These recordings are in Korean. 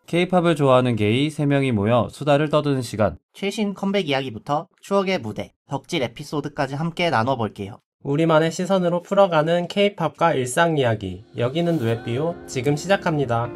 K-팝을 좋아하는 게이 3명이 모여 수다를 떠드는 시간. 최신 컴백 이야기부터 추억의 무대, 덕질 에피소드까지 함께 나눠볼게요. 우리만의 시선으로 풀어가는 K-팝과 일상 이야기. 여기는 누에삐오. 지금 시작합니다.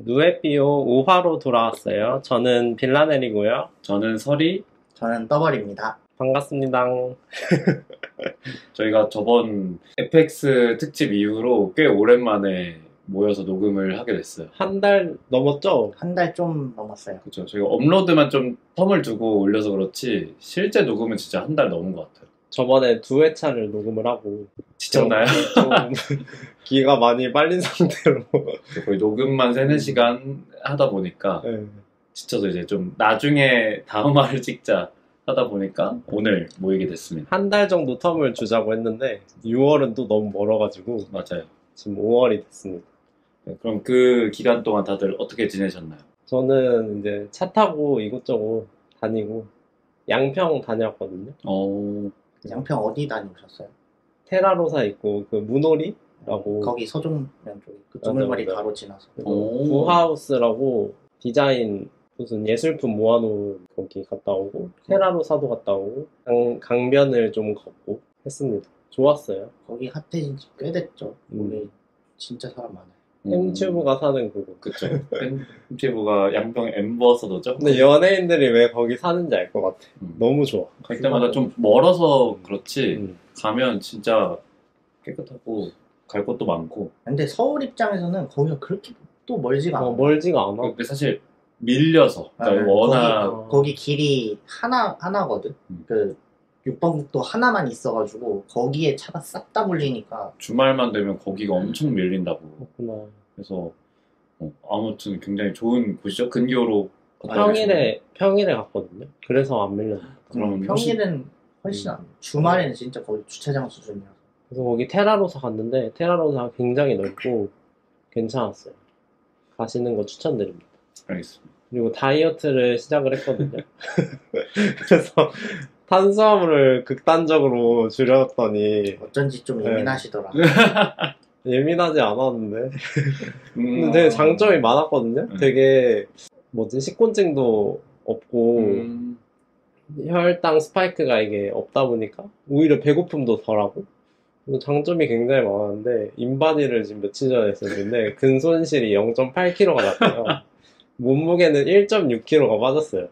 누에삐오 5화로 돌아왔어요. 저는 빌라넬이고요. 저는 설이. 저는 떠벌입니다. 반갑습니다. 저희가 저번 FX 특집 이후로 꽤 오랜만에 모여서 녹음을 하게 됐어요. 한 달 넘었죠? 한 달 좀 넘었어요. 그렇죠. 저희가 업로드만 좀 텀을 두고 올려서 그렇지 실제 녹음은 진짜 한 달 넘은 것 같아요. 저번에 2회차를 녹음을 하고 지쳤나요? 좀 기가 많이 빨린 상태로 거의 녹음만 3-4시간 하다 보니까 네. 지쳐서 이제 좀 나중에 다음 화를 찍자 하다 보니까 오늘 모이게 됐습니다. 한 달 정도 텀을 주자고 했는데 6월은 또 너무 멀어가지고 맞아요. 지금 5월이 됐습니다. 네, 그럼 그 기간 동안 다들 어떻게 지내셨나요? 저는 이제 차 타고 이곳저곳 다니고 양평 다녔거든요. 양평 어디 다녀오셨어요? 테라로사 있고 그 문오리라고 거기 서종면 쪽에 그 두물머리 맞아. 바로 지나서. 구하우스라고 디자인 무슨 예술품 모아놓은 거기 갔다 오고 테라로사도 갔다 오고 강변을 좀 걷고 했습니다. 좋았어요. 거기 핫해진 지 꽤 됐죠. 거기 진짜 사람 많아요. 햄튜브가 사는 그거. 그쵸. 햄튜브가 양평 엠버서더죠? 근데 연예인들이 왜 거기 사는지 알 것 같아. 너무 좋아. 갈 때마다 좀 멀어서 그렇지 가면 진짜 깨끗하고 갈 곳도 많고. 근데 서울 입장에서는 거기가 그렇게 또 멀지가 않아. 멀지가 않아. 근데 사실 밀려서 그러니까 워낙 거기 길이 하나거든. 그 6번 국도 하나만 있어가지고 거기에 차가 싹 다 몰리니까 주말만 되면 거기가 엄청 밀린다고. 그렇구나. 그래서 아무튼 굉장히 좋은 곳이죠. 근교로 평일에 갔거든요. 그래서 안 밀렸나. 그럼 평일은 훨씬 안. 주말에는 진짜 거의 주차장 수준이야. 그래서 거기 테라로사 갔는데 테라로사가 굉장히 넓고 괜찮았어요. 가시는 거 추천드립니다. 알겠습니다. 그리고 다이어트를 시작을 했거든요. 그래서 탄수화물을 극단적으로 줄였더니 어쩐지 좀 예민하시더라. 예민하지 않았는데 근데 되게 장점이 많았거든요. 되게 식곤증도 없고 혈당 스파이크가 이게 없다 보니까 오히려 배고픔도 덜하고 장점이 굉장히 많았는데 인바디를 지금 며칠 전에 했었는데 근손실이 0.8kg가 났대요. 몸무게는 1.6kg가 빠졌어요.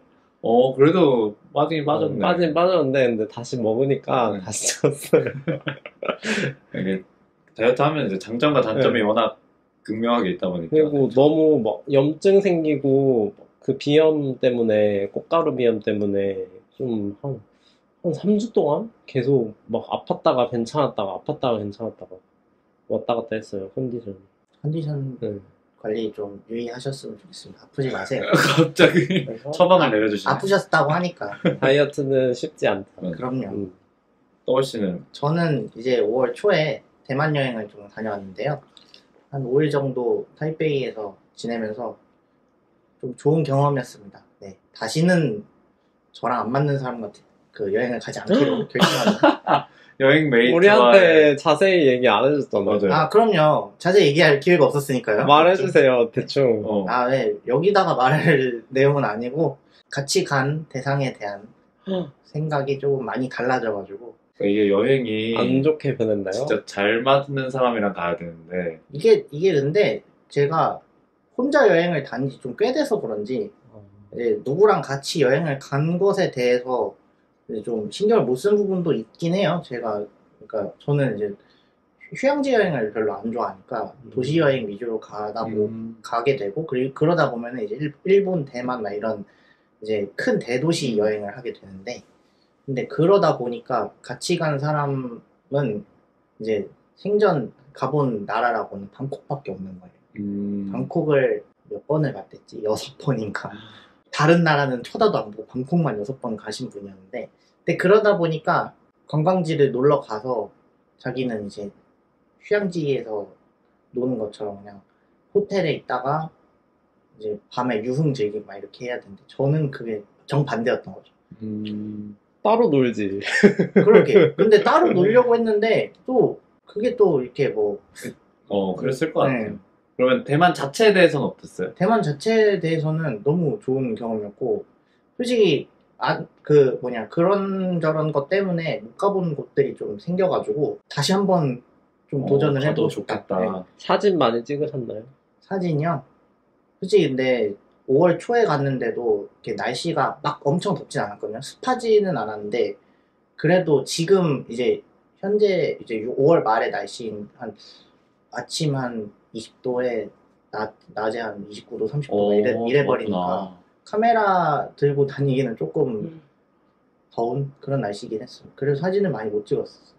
그래도 빠지긴 빠졌네. 빠진 빠졌는데 근데 다시 먹으니까 다시 쪘어요. 이게 다이어트 하면 이제 장점과 단점이 워낙 극명하게 있다 보니까. 그리고 너무 막 염증 생기고 그 비염 때문에 꽃가루 비염 때문에 좀 한 3주 동안 계속 막 아팠다가 괜찮았다가 왔다 갔다 했어요. 컨디션 관리 좀 유의하셨으면 좋겠습니다. 아프지 마세요. 갑자기 처방을 내려주시네. 아프셨다고 하니까. 다이어트는 쉽지 않다. 그럼요. 떠월 씨는? 저는 이제 5월 초에 대만 여행을 좀 다녀왔는데요. 한 5일 정도 타이베이에서 지내면서 좀 좋은 경험이었습니다. 네, 다시는 저랑 안 맞는 사람과 그 여행을 가지 않기로 결심합니다. 여행 메이트와 우리한테 자세히 얘기 안 해줬잖아. 아, 그럼요. 자세히 얘기할 기회가 없었으니까요. 말해주세요, 대충. 네. 여기다가 말할 내용은 아니고 같이 간 대상에 대한 생각이 조금 많이 달라져가지고. 이게 여행이 안 좋게 변했나요? 진짜 잘 맞는 사람이랑 가야 되는데 이게 근데 제가 혼자 여행을 다닌 지 좀 꽤 돼서 그런지 이제 누구랑 같이 여행을 간 것에 대해서 이제 좀 신경을 못 쓴 부분도 있긴 해요. 그러니까 저는 이제 휴양지 여행을 별로 안 좋아하니까 도시 여행 위주로 가게 되고 그러다 보면 이제 일본, 대만 막 이런 이제 큰 대도시 여행을 하게 되는데, 근데 그러다 보니까 같이 간 사람은 이제 생전 가본 나라라고는 방콕밖에 없는 거예요. 방콕을 몇 번을 갔댔지? 6번인가. 다른 나라는 쳐다도 안 보고 방콕만 6번 가신 분이었는데, 근데 그러다 보니까 관광지를 놀러 가서 자기는 이제 휴양지에서 노는 것처럼 그냥 호텔에 있다가 이제 밤에 유흥 즐기고 막 이렇게 해야 되는데, 저는 그게 정반대였던 거죠. 따로 놀지. 그렇게. 근데 따로 놀려고 했는데 또 그게 또 이렇게 뭐 그랬을 것 네. 같아요. 그러면 대만 자체에 대해서는 어땠어요? 대만 자체에 대해서는 너무 좋은 경험이었고, 솔직히 그런저런 것 때문에 못 가본 곳들이 좀 생겨가지고 다시 한번 좀 도전을 가도 해보고 싶다. 좋겠다. 네. 사진 많이 찍으셨나요? 사진이요? 솔직히 근데 5월 초에 갔는데도 이렇게 날씨가 막 엄청 덥진 않았거든요. 습하지는 않았는데, 그래도 지금 이제 현재 이제 5월 말의 날씨인 한 아침 한 20도에 낮에 한 29도, 30도 이래 버리니까 그렇구나. 카메라 들고 다니기는 조금 더운 그런 날씨긴 했어요. 그래서 사진을 많이 못 찍었어요.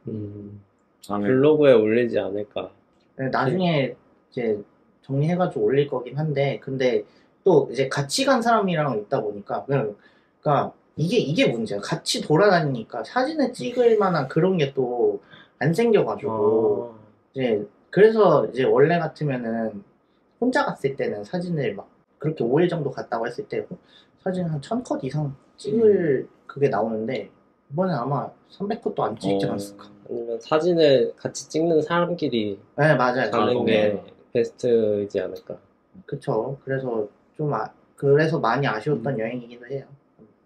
다음에 블로그에 올리지 않을까. 나중에 이제 정리해가지고 올릴 거긴 한데, 근데 또 이제 같이 간 사람이랑 있다 보니까, 그러니까 이게 문제야. 같이 돌아다니니까 사진을 찍을 만한 그런 게 또 안 생겨가지고, 이제 그래서 이제 원래 같으면은 혼자 갔을 때는 사진을 막 그렇게 5일 정도 갔다고 했을 때 사진 한 1000컷 이상 찍을 그게 나오는데, 이번엔 아마 300컷도 안 찍지 않았을까. 아니면 사진을 같이 찍는 사람끼리 네, 맞아요. 가는 게 베스트이지 않을까. 그쵸. 그래서 그래서 많이 아쉬웠던 여행이기도 해요.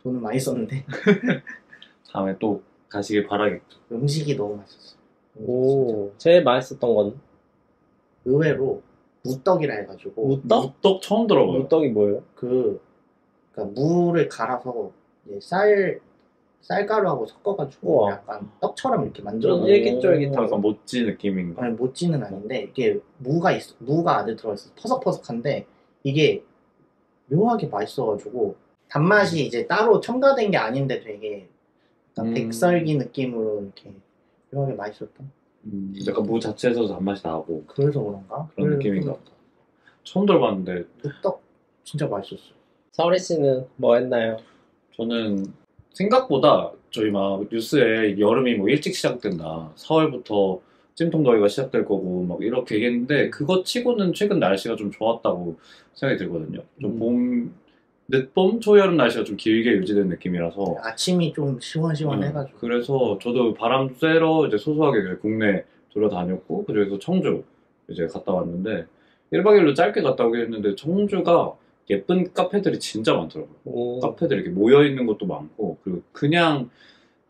돈은 많이 썼는데. 다음에 또 가시길 바라겠죠. 음식이 너무 맛있었어요. 오, 제일 맛있었던 건 의외로 무떡이라 해가지고. 무떡 처음 들어봐요. 무떡이 뭐예요? 그러니까 무를 갈아서 이제 쌀가루하고 섞어가지고 우와. 약간 떡처럼 이렇게 좀 만들어. 쫄깃쫄깃하고. 약간 모찌 느낌인가? 아니, 모찌는 아닌데, 이게 무가 안에 들어있어. 퍼석퍼석한데, 이게 묘하게 맛있어가지고, 단맛이 이제 따로 첨가된 게 아닌데 되게 약간 백설기 느낌으로 이렇게 묘하게 맛있었던. 약간 무 자체에서 단맛이 나고 그래서 그런가? 그런 느낌인가 보다. 처음 들어봤는데 무떡 진짜 맛있었어요. 서리 씨는 뭐 했나요? 저는 생각보다 저희 막 뉴스에 여름이 뭐 일찍 시작된다. 4월부터 찜통더위가 시작될 거고 막 이렇게 얘기했는데 그거 치고는 최근 날씨가 좀 좋았다고 생각이 들거든요. 좀 늦봄, 초여름 날씨가 좀 길게 유지된 느낌이라서 아침이 좀 시원시원해가지고. 그래서 저도 바람 쐬러 이제 소소하게 그냥 국내 돌아다녔고 그중에서 청주 이제 갔다 왔는데 1박 2일로 짧게 갔다 오긴 했는데 청주가 예쁜 카페들이 진짜 많더라고요. 오, 카페들 이렇게 모여있는 것도 많고 그리고 그냥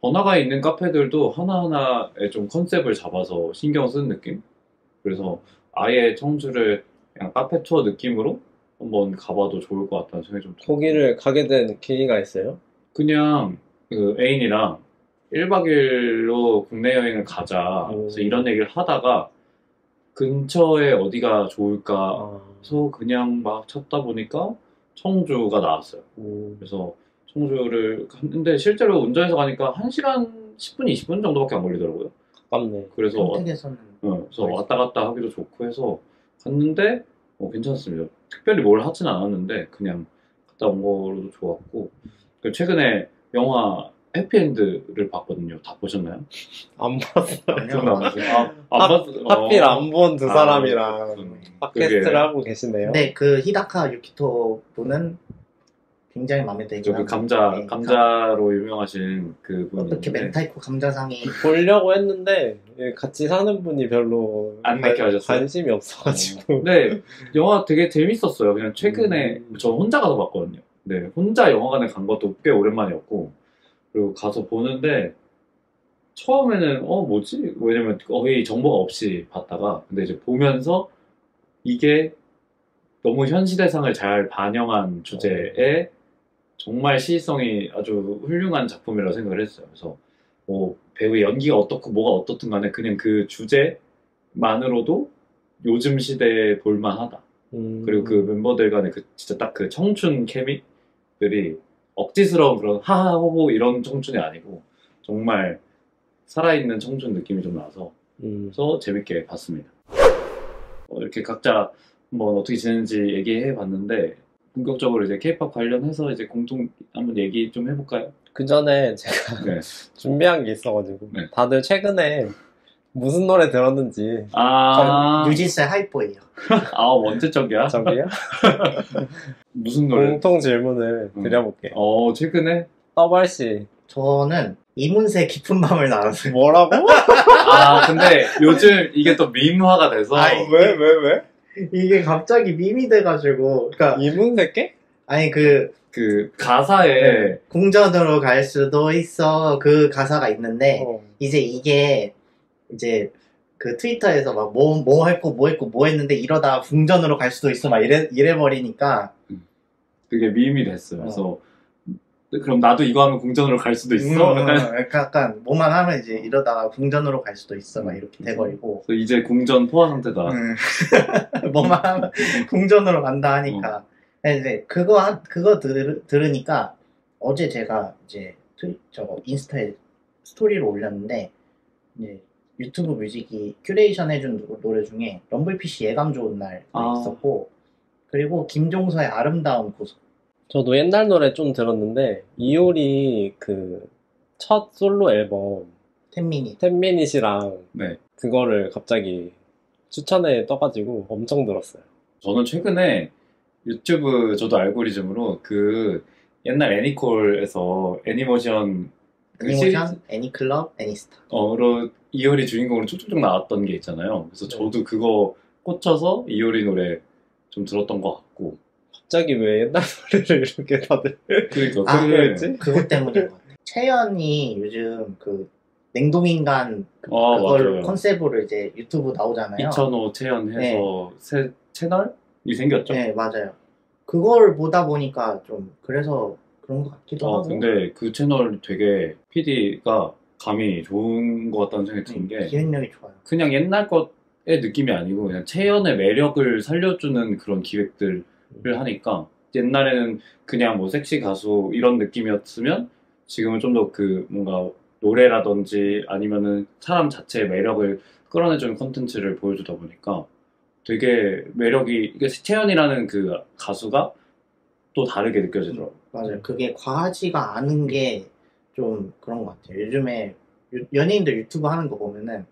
번화가에 있는 카페들도 하나하나에 좀 컨셉을 잡아서 신경 쓰는 느낌? 그래서 아예 청주를 그냥 카페 투어 느낌으로 한번 가봐도 좋을 것 같다는 생각이 좀 들어요. 거기를 가게 된 계기가 있어요? 그냥 그 애인이랑 1박 2일로 국내 여행을 가자 그래서 이런 얘기를 하다가 근처에 어디가 좋을까 해서 그냥 막 찾다 보니까 청주가 나왔어요. 그래서 청주를 갔는데 실제로 운전해서 가니까 1시간 10분, 20분 정도밖에 안 걸리더라고요. 가깝네. 그래서 평택에서는 그래서 왔다 갔다 하기도 좋고 해서 갔는데 괜찮습니다. 특별히 뭘 하진 않았는데 그냥 갔다 온 거로도 좋았고 최근에 영화 해피엔드를 봤거든요. 다 보셨나요? 안 봤어요. 안 봤어요. 하필 안 본 두 사람이랑 팟캐스트를 그게- 하고 계시네요. 근데 그 히다카 유키토는 굉장히 마음에 들긴 그 합니다. 감자로 유명하신 그 분이 어떻게 있는데 멘타이코 감자상이 보려고 했는데 같이 사는 분이 별로 안 느껴졌어요? 관심이 없어가지고. 근데 영화 되게 재밌었어요. 그냥 최근에 저 혼자 가서 봤거든요. 네, 혼자 영화관에 간 것도 꽤 오랜만이었고 그리고 가서 보는데 처음에는 뭐지? 왜냐면 거의 정보가 없이 봤다가 근데 이제 보면서 이게 너무 현 시대상을 잘 반영한 주제에 정말 시의성이 아주 훌륭한 작품이라고 생각을 했어요. 그래서 뭐 배우의 연기가 어떻고 뭐가 어떻든 간에 그냥 그 주제만으로도 요즘 시대에 볼만하다. 그리고 그 멤버들 간의 진짜 딱 그 청춘 케미들이 억지스러운 그런 하하호호 이런 청춘이 아니고 정말 살아있는 청춘 느낌이 좀 나서 그래서 재밌게 봤습니다. 이렇게 각자 한번 어떻게 지내는지 얘기해 봤는데 본격적으로 이제 K-pop 관련해서 이제 공통 한번 얘기 좀 해볼까요? 그 전에 제가 네. 준비한 게 있어가지고 네. 다들 최근에 무슨 노래 들었는지 뉴진스의 하이보이요. 원초적이야? 저기요? 무슨 노래? 공통 질문을 드려볼게요. 최근에? 떠벌씨 저는 이문세 깊은 밤을 나눴어요. 뭐라고? 근데 요즘 이게 또 밈화가 돼서 아이, 왜? 이게 갑자기 밈이 돼가지고, 그러니까 이문세께? 아니 그 가사에 궁전으로 갈 수도 있어 그 가사가 있는데 어. 이제 이게 이제 그 트위터에서 막 뭐 했고 뭐 했는데 이러다 궁전으로 갈 수도 있어 막 이래 버리니까 그게 밈이 됐어요. 그래서 그럼 나도 이거 하면 궁전으로 갈 수도 있어. 약간 뭐만 하면 이제 이러다가 궁전으로 갈 수도 있어 막 이렇게 돼버리고 그래서 이제 궁전 포화 상태다. 뭐만 하면 궁전으로 간다 하니까 이제 그거 들으니까 어제 제가 이제 저거 인스타에 스토리를 올렸는데 이제 유튜브 뮤직이 큐레이션 해준 노래 중에 럼블피쉬 예감 좋은 날 있었고 그리고 김종서의 아름다운 고속. 저도 옛날 노래 좀 들었는데 이효리 그 첫 솔로 앨범 10미닛 10미닛이랑 네. 그거를 갑자기 추천에 떠가지고 엄청 들었어요. 저는 최근에 유튜브 저도 알고리즘으로 그 옛날 애니콜에서 애니모션 애니클럽, 애니스타 로 이효리 주인공으로 쭉쭉쭉 나왔던 게 있잖아요. 그래서 저도 그거 꽂혀서 이효리 노래 좀 들었던 것 같고. 갑자기 왜 옛날 노래를 이렇게 다들 그러니까 그랬지? 그것 때문인 것 같아요. 채연이 요즘 그 냉동인간 그걸 맞아요. 컨셉으로 이제 유튜브 나오잖아요. 2005 채연해서 새 채널이 생겼죠. 네, 맞아요. 그걸 보다 보니까 좀 그래서 그런 것 같기도 하고. 근데 그 채널 되게 PD가 감이 좋은 것 같다는 생각이 드는 게 기획력이 좋아요. 그냥 옛날 것의 느낌이 아니고 그냥 채연의 매력을 살려주는 그런 기획들을 하니까 옛날에는 그냥 뭐 섹시 가수 이런 느낌이었으면 지금은 좀 더 그 뭔가 노래라든지 아니면은 사람 자체의 매력을 끌어내주는 콘텐츠를 보여주다 보니까 되게 매력이 이게 채연이라는 그 가수가 또 다르게 느껴지더라고요. 맞아요. 그게 과하지가 않은 게 좀 그런 것 같아요. 요즘에 연예인들 유튜브 하는 거 보면은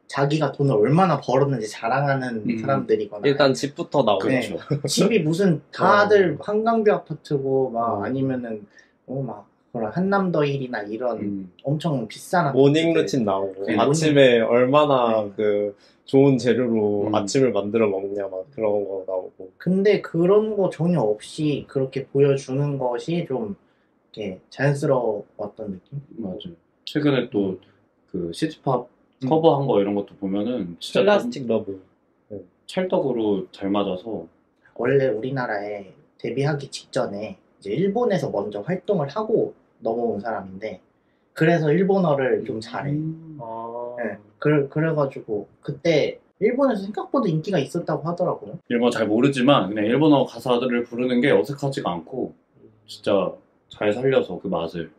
자기가 돈을 얼마나 벌었는지 자랑하는 사람들이거나 일단 집부터 나오죠. 그렇죠. 집이 무슨 다들 한강뷰 아파트고 막 아니면은 막 그런 한남더힐이나 이런 엄청 비싼 아파트들. 모닝 루틴 나오고 네, 아침에 얼마나 그 좋은 재료로 음. 아침을 만들어 먹냐 막 그런 거 나오고. 근데 그런 거 전혀 없이 그렇게 보여주는 것이 좀 이렇게 자연스러웠던 느낌? 맞아요. 최근에 또 그 시티팝 커버한 거 이런 것도 보면은 진짜 플라스틱 러브. 찰떡으로 잘 맞아서 원래 우리나라에 데뷔하기 직전에 이제 일본에서 먼저 활동을 하고 넘어온 사람인데 그래서 일본어를 좀 잘해. 네. 그래가지고 그때 일본에서 생각보다 인기가 있었다고 하더라고요. 일본어 잘 모르지만 그냥 일본어 가사들을 부르는 게 어색하지가 않고 진짜 잘 살려서 그 맛을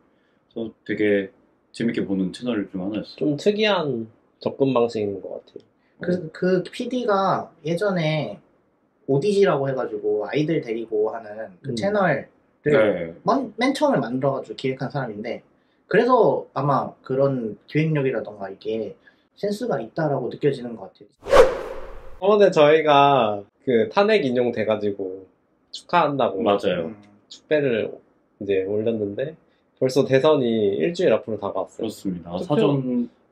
그래서 되게 재밌게 보는 채널 중 하나였어요. 좀 특이한 접근 방식인 것 같아요. 그 PD가 예전에 오디지라고 해가지고 아이들 데리고 하는 그 채널을 네. 맨 처음에 만들어가지고 기획한 사람인데 그래서 아마 그런 기획력이라던가 이게 센스가 있다라고 느껴지는 것 같아요. 저번에 저희가 그 탄핵 인용 돼가지고 축하한다고 맞아요. 축배를 이제 올렸는데 벌써 대선이 일주일 앞으로 다가왔어요. 그렇습니다.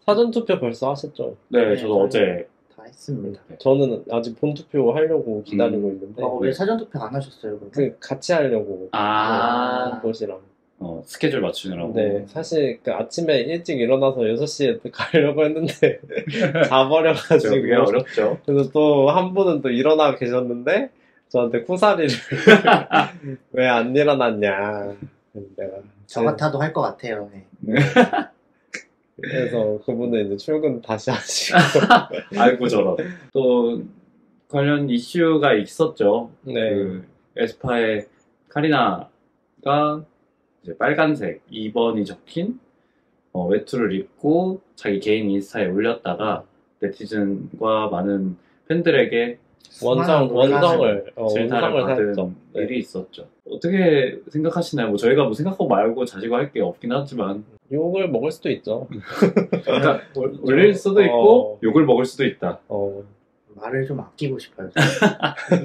사전 투표 벌써 하셨죠? 네, 저도 어제 다 했습니다. 저는 아직 본 투표 하려고 기다리고 있는데 왜 사전투표 안 하셨어요? 그러면? 그 같이 하려고 보시랑 스케줄 맞추느라고. 네, 사실 그 아침에 일찍 일어나서 6시에 가려고 했는데 자버려가지고 그게 어렵죠. 그래서 또 한 분은 또 일어나 계셨는데 저한테 쿠사리를 왜 안 일어났냐 내가 저 같아도 할 것 같아요. 네. 그래서 그분은 이제 출근 다시 하시고 아이고 저런. 또 관련 이슈가 있었죠. 네. 그 에스파의 카리나가 이제 빨간색 2번이 적힌 외투를 입고 자기 개인 인스타에 올렸다가 네티즌과 많은 팬들에게 수많은 원성을 질타를 받은 사했죠. 네. 일이 있었죠. 어떻게 생각하시나요? 뭐 저희가 뭐 생각하고 말고 자시고 할 게 없긴 하지만 욕을 먹을 수도 있죠. 그러니까 올릴 수도 있고 욕을 먹을 수도 있다. 말을 좀 아끼고 싶어요.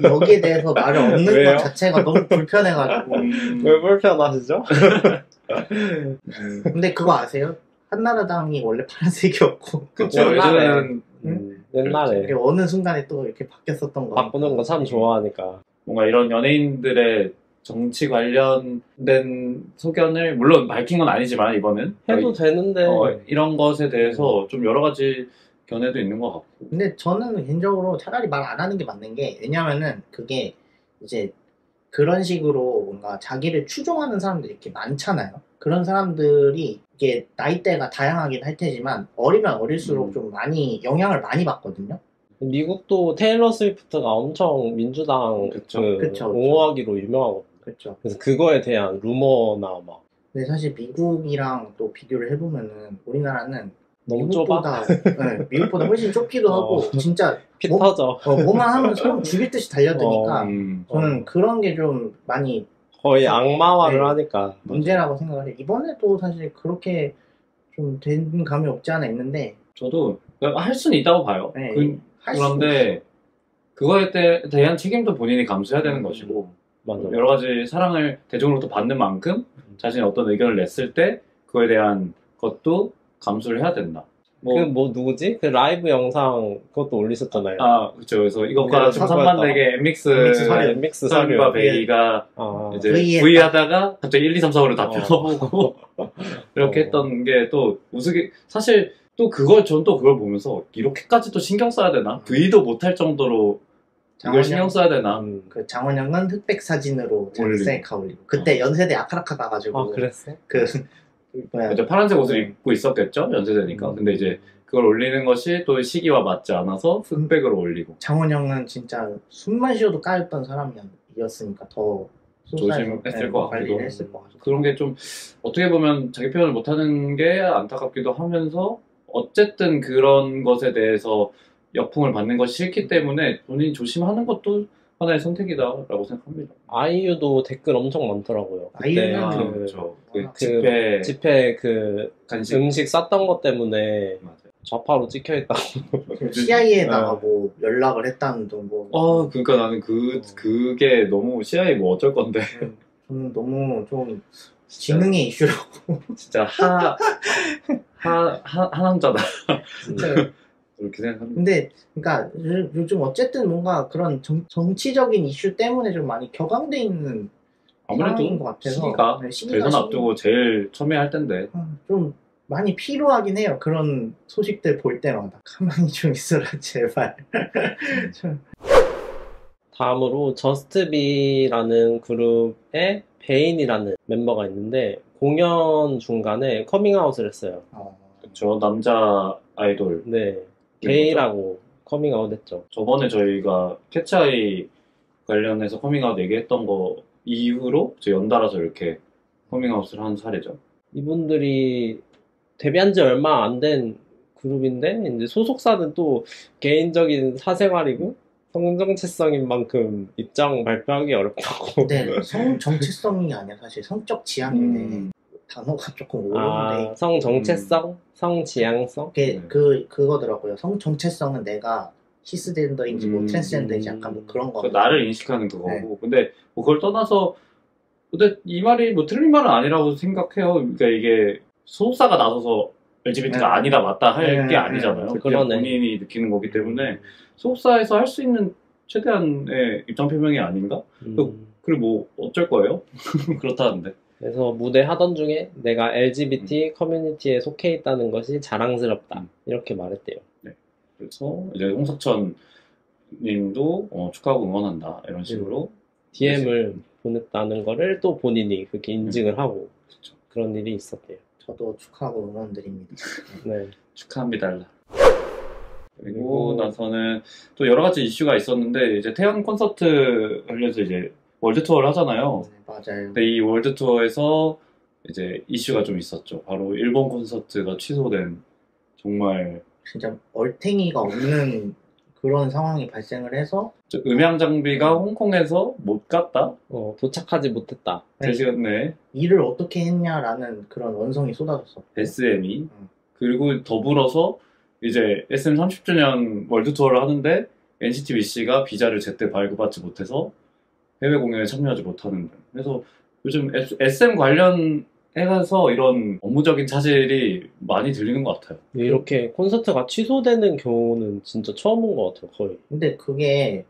여기에 대해서 말을 없는 왜요? 것 자체가 너무 불편해가지고. 왜 불편하시죠? 근데 그거 아세요? 한나라당이 원래 파란색이었고 그쵸. 옛날에. 요즘은 옛날에 이게 어느 순간에 또 이렇게 바뀌었었던 거. 바꾸는 거 참 좋아하니까. 뭔가 이런 연예인들의 정치 관련된 소견을 물론 밝힌 건 아니지만 이번은 해도 되는데 이런 것에 대해서 좀 여러 가지 견해도 있는 것 같고. 근데 저는 개인적으로 차라리 말 안 하는 게 맞는 게, 왜냐면은 그게 이제 그런 식으로 뭔가 자기를 추종하는 사람들이 이렇게 많잖아요. 그런 사람들이 이게 나이대가 다양하긴 할 테지만 어리면 어릴수록 좀 많이 영향을 많이 받거든요. 미국도 테일러 스위프트가 엄청 민주당 그쵸. 옹호하기로 유명하거든요. 그렇죠. 그래서 그거에 대한 루머나 막 근데 사실 미국이랑 또 비교를 해보면은 우리나라는 너무 좁아. 네, 미국보다 훨씬 좁기도 하고 진짜 피 터져. 뭐만 하면 사람 죽일 듯이 달려드니까 저는 음. 그런 게 좀 많이 거의 악마화를 네. 하니까. 문제라고 생각을 해요. 이번에도 사실 그렇게 좀 된 감이 없지 않아 있는데 저도 할 수는 있다고 봐요. 네, 그런데 그거에 대한 책임도 본인이 감수해야 되는 것이고 맞아. 여러 가지 사랑을 대중으로부터 받는 만큼 자신이 어떤 의견을 냈을 때 그거에 대한 것도 감수를 해야 된다. 누구지? 그 라이브 영상 그것도 올리셨잖아요. 그렇죠. 그래서 이것과 좀 상반되게 엠믹스 엠믹스 사륜과 사륜. 베이가 이제 V 하다가 갑자기 1, 2, 3, 4, 5를 다 펴보고 이렇게 했던 게 또 우스개 사실 또 전 또 그걸 보면서 이렇게까지 또 신경 써야 되나? V도 못할 정도로 이걸 신경 써야 되나? 그 장원영은 흑백 사진으로 올리고. 셀카 올리고 그때 연세대 아카라카 가가지고 그랬어? 이제 파란색 옷을 입고 있었겠죠? 연세대니까. 근데 이제 그걸 올리는 것이 또 시기와 맞지 않아서 흑백으로 올리고. 장원영은 진짜 숨만 쉬어도 까였던 사람이었으니까 더 조심했을 것 같기도 관리를 했을 것 같아요. 그런 게 좀 어떻게 보면 자기 표현을 못하는 게 안타깝기도 하면서 어쨌든 그런 것에 대해서 역풍을 받는 것이 싫기 때문에 본인이 조심하는 것도 하나의 선택이다라고 생각합니다. 아이유도 댓글 엄청 많더라고요. 아이유는 그렇죠. 집회 간식. 음식 쌌던 것 때문에 맞아요. 좌파로 찍혀있다. CIA에다가 뭐 연락을 했다는 둥 뭐. 그러니까 나는 그게 너무 CIA 뭐 어쩔 건데. 저는 너무 좀 지능의 이슈라고. 진짜 하남자다. 진짜. 그렇게 생각합니다. 근데 그러니까 요즘 어쨌든 뭔가 그런 정치적인 이슈 때문에 좀 많이 격앙돼 있는 상황인 것 같아서 시기가 대선 앞두고 제일 첨예할 텐데 좀 많이 필요하긴 해요. 그런 소식들 볼 때마다 가만히 좀 있어라 제발. 다음으로 저스트비라는 그룹에 베인이라는 멤버가 있는데 공연 중간에 커밍아웃을 했어요. 그렇죠. 남자 아이돌. 네. 게이라고 커밍아웃 했죠. 저번에 저희가 캐치아이 관련해서 커밍아웃 얘기했던 거 이후로 연달아서 이렇게 커밍아웃을 한 사례죠. 이분들이 데뷔한 지 얼마 안 된 그룹인데 이제 소속사는 또 개인적인 사생활이고 성정체성인 만큼 입장 발표하기 어렵다고. 네, 성 정체성이 아니라 사실 성적 지향인데 단어가 조금 어려운데. 성 정체성, 성 지향성. 그거더라고요. 성 정체성은 내가 시스젠더인지 뭐 트랜스젠더인지 약간 뭐 그런 거. 나를 인식하는 그거고. 네. 근데 뭐 그걸 떠나서 근데 이 말이 뭐 틀린 말은 아니라고 생각해요. 그러니까 이게 소속사가 나서서 LGBT가 아니다 맞다 할 게 아니잖아요. 그냥 본인이 느끼는 거기 때문에 소속사에서 할 수 있는 최대한의 입장 표명이 아닌가? 그리고 뭐 어쩔 거예요? 그렇다는데. 그래서 무대 하던 중에 내가 LGBT 커뮤니티에 속해 있다는 것이 자랑스럽다. 이렇게 말했대요. 네. 그래서 이제 홍석천 님도 축하하고 응원한다. 이런 식으로 DM을 보냈다는 거를 또 본인이 그렇게 인증을 하고 그렇죠. 그런 일이 있었대요. 저도 축하하고 응원드립니다. 네. 축하합니다. 그리고 나서는 또 여러 가지 이슈가 있었는데 이제 태연 콘서트 관련해서 이제 월드 투어를 하잖아요. 네, 맞아요. 근데 이 월드 투어에서 이제 이슈가 좀 있었죠. 바로 일본 콘서트가 취소된 정말 진짜 얼탱이가 없는 그런 상황이 발생을 해서 음향 장비가 홍콩에서 못 갔다? 도착하지 못했다. 대신에 일을 어떻게 했냐라는 그런 원성이 쏟아졌어. SM이 그리고 더불어서 이제 SM 30주년 월드 투어를 하는데 NCT 위시가 비자를 제때 발급받지 못해서 해외 공연에 참여하지 못하는 등. 그래서 요즘 SM 관련해서 이런 업무적인 차질이 많이 들리는 것 같아요. 이렇게 콘서트가 취소되는 경우는 진짜 처음 본 것 같아요, 거의. 근데 그게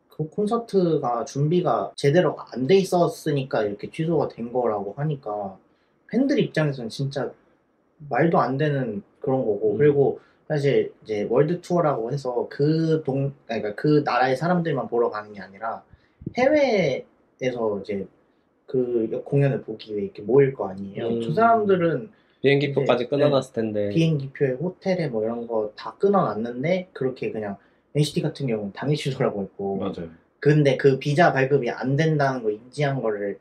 그 콘서트가 준비가 제대로 안 돼 있었으니까 이렇게 취소가 된 거라고 하니까 팬들 입장에서는 진짜 말도 안 되는 그런 거고 그리고 사실 이제 월드 투어라고 해서 그러니까 그 나라의 사람들만 보러 가는 게 아니라 해외에서 이제 그 공연을 보기 위해 이렇게 모일 거 아니에요. 저 사람들은 비행기표까지 끊어놨을 텐데. 비행기표에 호텔에 뭐 이런 거 다 끊어놨는데 그렇게 그냥 NCT 같은 경우는 당일 취소라고 했고 맞아요. 근데 그 비자 발급이 안 된다는 거 인지한 거를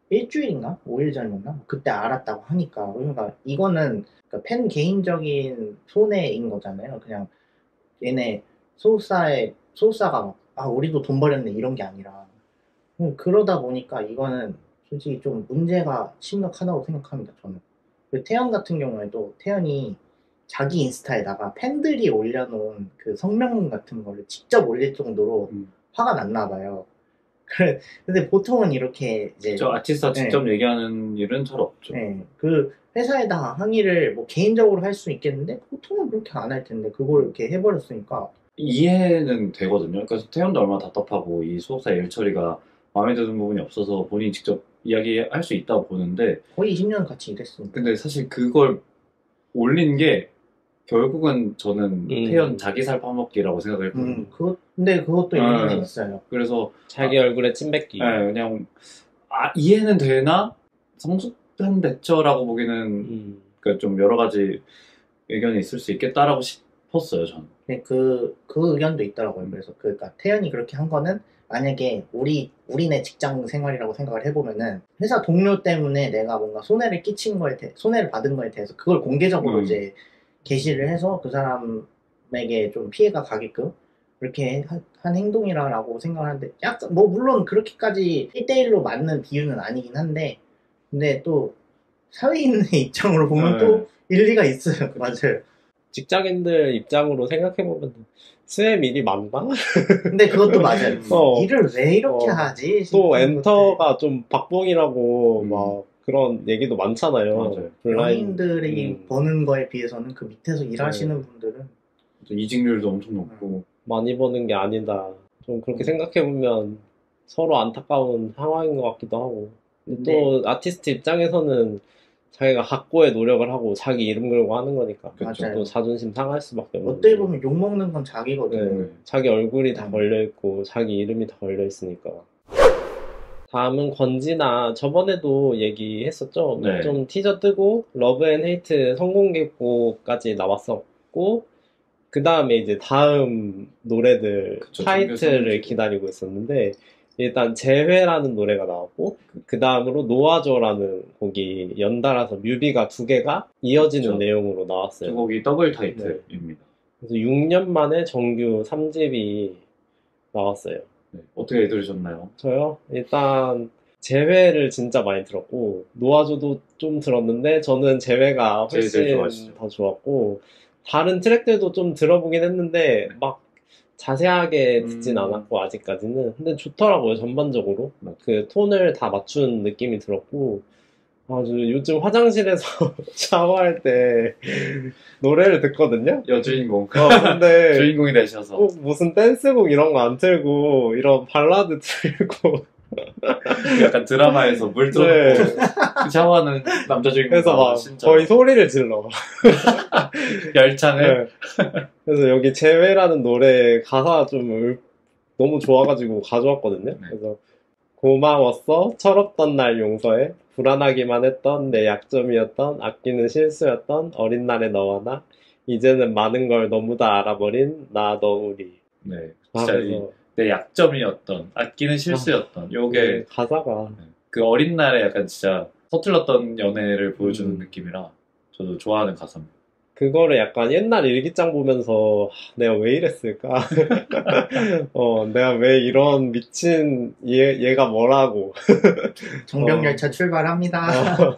일주일인가? 5일 전이었나? 그때 알았다고 하니까 그러니까 이거는 그러니까 팬 개인적인 손해인 거잖아요. 그냥 얘네 소속사가 우리도 돈 버렸네 이런 게 아니라 그러다 보니까 이거는 솔직히 좀 문제가 심각하다고 생각합니다. 저는 태연 같은 경우에도 태연이 자기 인스타에다가 팬들이 올려놓은 그 성명문 같은 거를 직접 올릴 정도로 화가 났나 봐요. 근데 보통은 이렇게 이제 저 아티스트가 직접 얘기하는 일은 잘 없죠. 그 회사에다가 항의를 뭐 개인적으로 할 수 있겠는데 보통은 그렇게 안 할 텐데 그걸 이렇게 해버렸으니까 이해는 되거든요. 그래서 태연도 얼마나 답답하고 이 소속사 일 처리가 마음에 드는 부분이 없어서 본인이 직접 이야기할 수 있다고 보는데 거의 20년 같이 일했으니까. 근데 사실 그걸 올린 게 결국은 저는 태연 자기 살 파먹기라고 생각을 했거든요. 근데 그것도 의미는 있어요. 그래서 자기 얼굴에 침 뱉기. 그냥 이해는 되나 성숙한 대처라고 보기는 그러니까 좀 여러 가지 의견이 있을 수 있겠다라고 싶었어요, 저는. 그 의견도 있더라고요. 그래서 그러니까 태연이 그렇게 한 거는 만약에 우리네 직장 생활이라고 생각을 해보면은 회사 동료 때문에 내가 뭔가 손해를 받은 거에 대해서 그걸 공개적으로 이제 게시를 해서 그 사람에게 좀 피해가 가게끔 그렇게 한 행동이라고 생각을 하는데 약간 뭐 물론 그렇게까지 1대1로 맞는 비유는 아니긴 한데 근데 또 사회인의 입장으로 보면 또 일리가 있어요. 맞아요. 직장인들 입장으로 생각해보면 스웻 일이 많다? 근데 그것도 맞아요. 일을 왜 이렇게 하지? 또 엔터가 좀 박봉이라고 막 그런 얘기도 많잖아요. 맞아요. 연예인들이 버는 거에 비해서는 그 밑에서 일하시는 분들은 이직률도 엄청 높고 많이 버는 게 아니다. 좀 그렇게 생각해보면 서로 안타까운 상황인 것 같기도 하고 근데 또 아티스트 입장에서는 자기가 각고의 노력을 하고 자기 이름 걸고 하는 거니까 맞아요. 또 자존심 상할 수밖에 없는 어떻게 보면 욕먹는 건 자기거든요. 자기 얼굴이 다 걸려있고 자기 이름이 다 걸려있으니까. 다음은 권지나 저번에도 얘기했었죠. 네. 좀 티저 뜨고 러브 앤 헤이트 선공개곡까지 나왔었고 그 다음에 이제 다음 노래들 타이틀을 기다리고 있었는데 일단 재회라는 노래가 나왔고 그 다음으로 놓아줘라는 곡이 연달아서 뮤비가 2개가 이어지는 내용으로 나왔어요. 그 곡이 더블 타이틀입니다. 그래서 6년 만에 정규 3집이 나왔어요. 어떻게 들으셨나요? 저요? 일단 재회를 진짜 많이 들었고 놓아줘도 좀 들었는데 저는 재회가 훨씬 더 좋았고 다른 트랙들도 좀 들어보긴 했는데 막 자세하게 듣진 않았고 아직까지는 근데 좋더라고요. 전반적으로 그 톤을 다 맞춘 느낌이 들었고 아주 요즘 화장실에서 샤워할 때 노래를 듣거든요. 여주인공. 근데 주인공이 되셔서 꼭 무슨 댄스곡 이런 거 안 틀고 이런 발라드 틀고 약간 드라마에서 물 들어놓고 샤워하는 남자 주인공. 그래서 막 거의 소리를 질러. 열창을. 그래서 여기 재회라는 노래 가사가 좀 너무 좋아가지고 가져왔거든요. 그래서 고마웠어 철없던 날 용서해 불안하기만 했던 내 약점이었던 아끼는 실수였던 어린 날의 너와 나 이제는 많은 걸 너무 다 알아버린 나 너 우리. 네, 진짜 내 약점이었던 아끼는 실수였던 요게 가사가 그 어린 날에 약간 진짜 서툴렀던 연애를 보여주는 느낌이라 저도 좋아하는 가사입니다. 그거를 약간 옛날 일기장 보면서 내가 왜 이랬을까? 내가 왜 이런 미친 얘가 뭐라고? 정병열차 출발합니다.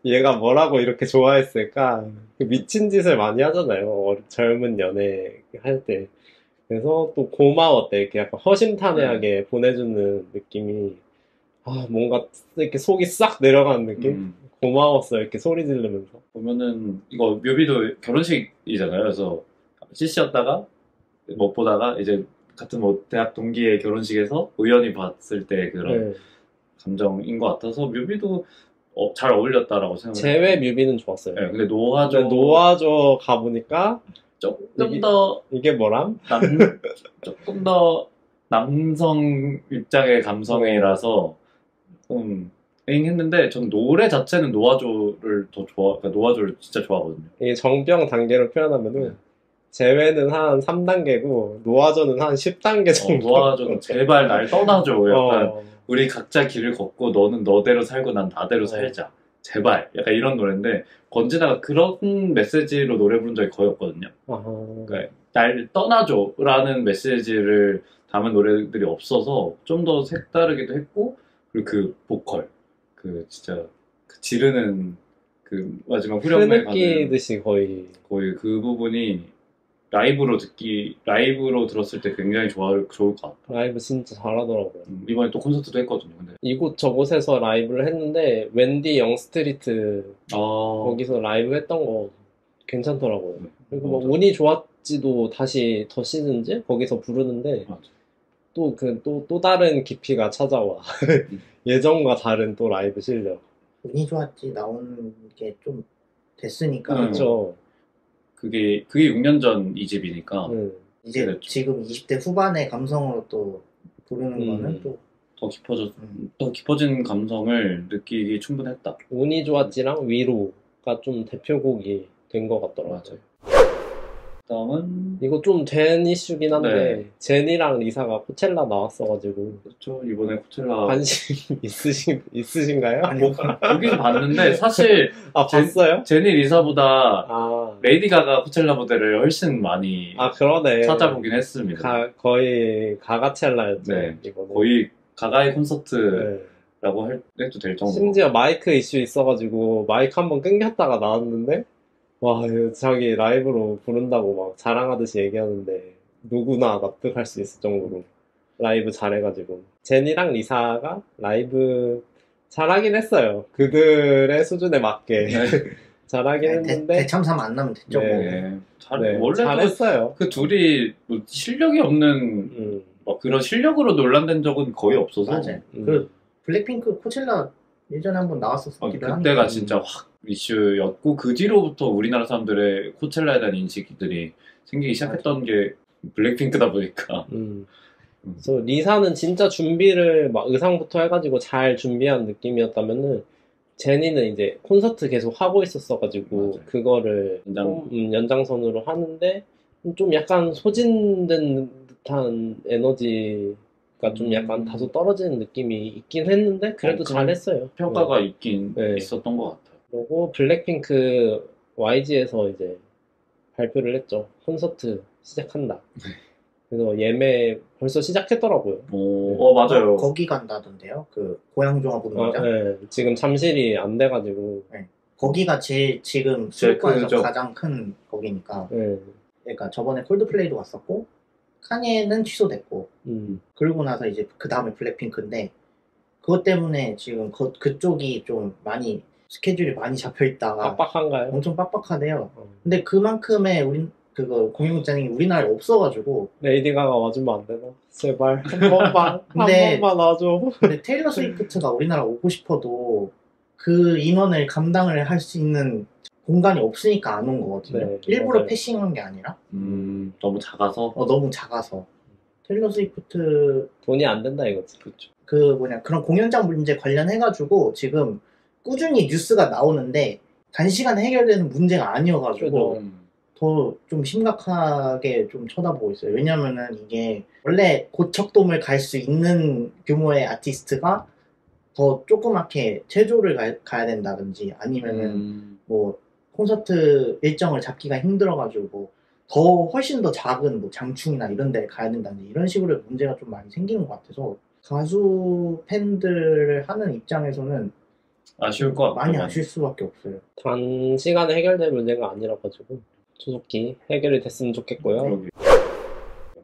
얘가 뭐라고 이렇게 좋아했을까? 그 미친 짓을 많이 하잖아요. 젊은 연애 할 때. 그래서 또 고마웠대. 이렇게 약간 허심탄회하게 보내주는 느낌이, 뭔가 이렇게 속이 싹 내려가는 느낌? 고마웠어. 이렇게 소리 지르면서. 보면은 이거 뮤비도 결혼식이잖아요. 그래서 CC였다가 못 보다가 이제 같은 뭐 대학 동기의 결혼식에서 우연히 봤을 때 그런 네. 감정인 것 같아서 뮤비도 잘 어울렸다라고 생각해요. 제외 뮤비는 좋았어요. 네, 근데 노아조 노아조 가보니까 조금 더 이게 뭐람? 조금 더 남성 입장의 감성이라서 좀 했는데 전 노래 자체는 노아조를 더 그러니까 노아조를 진짜 좋아하거든요. 이게 정병 단계로 표현하면은 제외는 한 3단계고 노아조는 한 10단계 정도. 노아조는 제발 날 떠나줘. 약간 우리 각자 길을 걷고 너는 너대로 살고 난 나대로 살자. 제발. 약간 이런 노래인데 권진아가 그런 메시지로 노래 부른 적이 거의 없거든요. 그러니까 날 떠나줘라는 메시지를 담은 노래들이 없어서 좀 더 색다르기도 했고 그리고 그 보컬 그 진짜 그 지르는 그 마지막 후렴에 가는 흐느끼듯이 거의 그 부분이 라이브로 들었을 때 굉장히 좋을 것 같아. 라이브 진짜 잘하더라고요. 이번에 또 콘서트도 했거든요. 근데 이곳저곳에서 라이브를 했는데 웬디 영스트리트 거기서 라이브 했던 거 괜찮더라고요. 그리고 뭐 운이 좋았지도 다시 더 시즌즈 거기서 부르는데 또 다른 깊이가 찾아와. 예전과 다른 또 라이브 실력. 운이 좋았지 나오는 게 좀 됐으니까. 그렇죠. 그게 6년 전 2집이니까 이제 그렇죠. 지금 20대 후반의 감성으로 또 부르는 거는 또 더 깊어진 감성을 느끼기 충분했다. 운이 좋았지랑 위로가 좀 대표곡이 된 것 같더라고요. 맞아요. 다음은 이거 좀 된 이슈긴 한데 네. 제니랑 리사가 코첼라 나왔어가지고 그렇죠. 이번에 코첼라 관심 있으신가요? 보긴 봤는데 사실 봤어요? 제니 리사보다 레이디 가가 코첼라 무대를 훨씬 많이 그러네. 찾아보긴 했습니다. 거의 가가첼라였죠. 네. 이거는. 거의 가가의 콘서트라고 해도 될 정도로. 심지어 마이크 이슈 있어가지고 마이크 한번 끊겼다가 나왔는데 와, 자기 라이브로 부른다고 막 자랑하듯이 얘기하는데 누구나 납득할 수 있을 정도로 라이브 잘해가지고 제니랑 리사가 라이브 잘하긴 했어요. 그들의 수준에 맞게 잘하긴 했는데 대참사 만나면 됐죠. 네. 원래 잘했어요. 그 둘이 뭐 실력이 없는 그런 실력으로 논란된 적은 거의 없어서. 맞아요. 그 블랙핑크 코첼라 예전에 한번 나왔었기도 한데 그때가 진짜 확 이슈였고 그 뒤로부터 우리나라 사람들의 코첼라에 대한 인식들이 생기기 시작했던 게 블랙핑크다 보니까. 그래서 리사는 진짜 준비를 막 의상부터 해가지고 잘 준비한 느낌이었다면은 제니는 이제 콘서트 계속 하고 있었어가지고 맞아요. 그거를 연장선으로 하는데 좀 약간 소진된 듯한 에너지가 좀 약간 다소 떨어지는 느낌이 있긴 했는데 그래도 잘했어요. 평가가 있긴 있었던 것 같아요. 그리고 블랙핑크 YG에서 이제 발표를 했죠. 콘서트 시작한다. 그래서 예매 벌써 시작했더라고요. 맞아요. 거기 간다던데요. 그 고양종합운동장. 지금 잠실이 안 돼가지고. 거기가 지금 수도권에서 가장 큰 거기니까. 그러니까 저번에 콜드플레이도 왔었고 카니에는 취소됐고. 그러고 나서 이제 그 다음에 블랙핑크인데 그것 때문에 지금 그쪽이 좀 많이 스케줄이 많이 잡혀있다가 빡빡한가요? 엄청 빡빡하대요. 근데 그만큼의 그거 공연장이 우리나라에 없어가지고 레이디 가가 와주면 안 되나? 제발 한 번만 와줘. 근데 테일러 스위프트가 우리나라 오고 싶어도 그 인원을 감당을 할 수 있는 공간이 없으니까 안 온 거거든요. 일부러 패싱한 게 아니라 너무 작아서 너무 작아서 테일러 스위프트 돈이 안 된다 이거지. 그렇죠. 그런 공연장 문제 관련해가지고 지금 꾸준히 뉴스가 나오는데 단시간에 해결되는 문제가 아니어가지고 더 좀 심각하게 좀 쳐다보고 있어요. 왜냐면은 이게 원래 고척돔을 갈 수 있는 규모의 아티스트가 더 조그맣게 체조를 가야 된다든지 아니면은 뭐 콘서트 일정을 잡기가 힘들어가지고 뭐 더 훨씬 더 작은 뭐 장충이나 이런 데 가야 된다든지 이런 식으로 문제가 좀 많이 생기는 것 같아서 가수 팬들을 하는 입장에서는 아쉬울 것 같고 많이 아실 수밖에 없어요. 단시간에 해결될 문제가 아니라가지고 조속히 해결이 됐으면 좋겠고요. 그러게.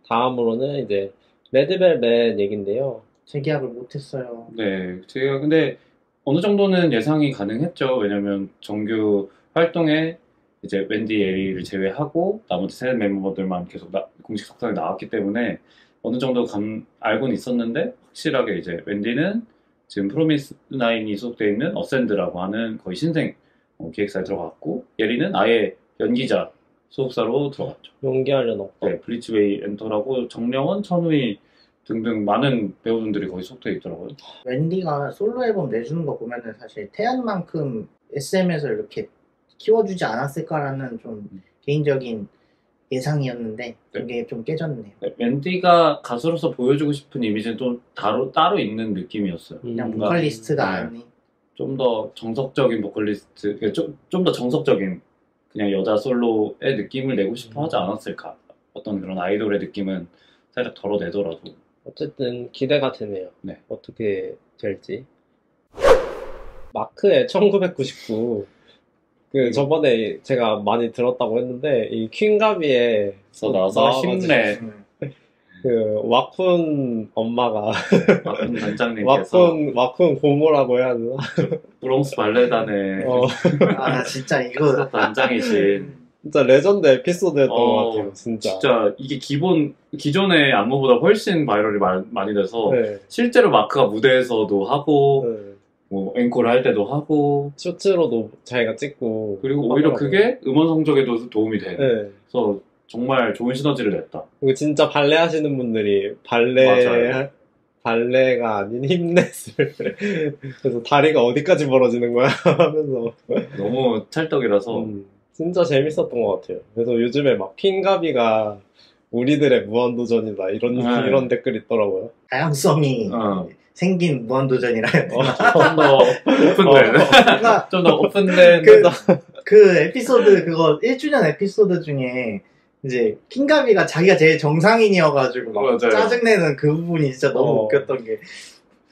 다음으로는 이제 레드벨벳 얘긴데요. 재계약을 못했어요. 네, 제가 근데 어느 정도는 예상이 가능했죠. 왜냐면 정규 활동에 이제 웬디 예리를 제외하고 나머지 세 멤버들만 계속 공식 석상에 나왔기 때문에 어느 정도 알고는 있었는데 확실하게 이제 웬디는 지금 프로미스9이 소속되어 있는 어센드라고 하는 거의 신생 기획사에 들어갔고 예리는 아예 연기자 소속사로 들어갔죠. 연기하려는 없다. 네, 블리츠웨이 엔터라고 정려원, 천우희 등등 많은 배우분들이 거기 속되어 있더라고요. 웬디가 솔로 앨범 내주는 거 보면은 사실 태연만큼 SM에서 이렇게 키워주지 않았을까라는 좀 개인적인 예상이었는데 그게 좀 깨졌네요. 네, 웬디가 가수로서 보여주고 싶은 이미지는 또 따로 있는 느낌이었어요. 그냥 뭔가, 보컬리스트가 네. 아니. 좀 더 정석적인 보컬리스트, 좀 더 정석적인 그냥 여자 솔로의 느낌을 내고 싶어 하지 않았을까. 어떤 그런 아이돌의 느낌은 살짝 덜어내더라도. 어쨌든 기대가 되네요. 네. 어떻게 될지. 마크의 1999. 저번에 제가 많이 들었다고 했는데, 이 퀸가비에서 나와서 힘내. 와쿤 엄마가, 와쿤 단장님께서 와쿤 고모라고 해야 되나? 브롱스 발레단의 아 진짜 이거 단장이신. 진짜 레전드 에피소드였던 것 같아요, 진짜. 진짜 이게 기존의 안무보다 훨씬 바이럴이 많이 돼서 네. 실제로 마크가 무대에서도 하고 네. 뭐 앵콜 할 때도 하고 쇼츠로도 자기가 찍고. 그리고 오히려 그게 음원 성적에도 도움이 돼. 네. 그래서 정말 좋은 시너지를 냈다. 그리고 진짜 발레 하시는 분들이 맞아요. 발레가 아닌 힙넷을 그래서 다리가 어디까지 벌어지는 거야 하면서 너무 찰떡이라서 진짜 재밌었던 것 같아요. 그래서 요즘에 막 퀸가비가 우리들의 무한도전이다 이런 댓글 있더라고요. 다양성이 생긴 무한도전이라 해야 되나? 좀 더 오픈된 뭔가 좀 더 오픈된 그 에피소드 그거 1주년 에피소드 중에 이제 킹가비가 자기가 제일 정상인이어가지고 막 맞아요. 짜증내는 그 부분이 진짜 너무 웃겼던 게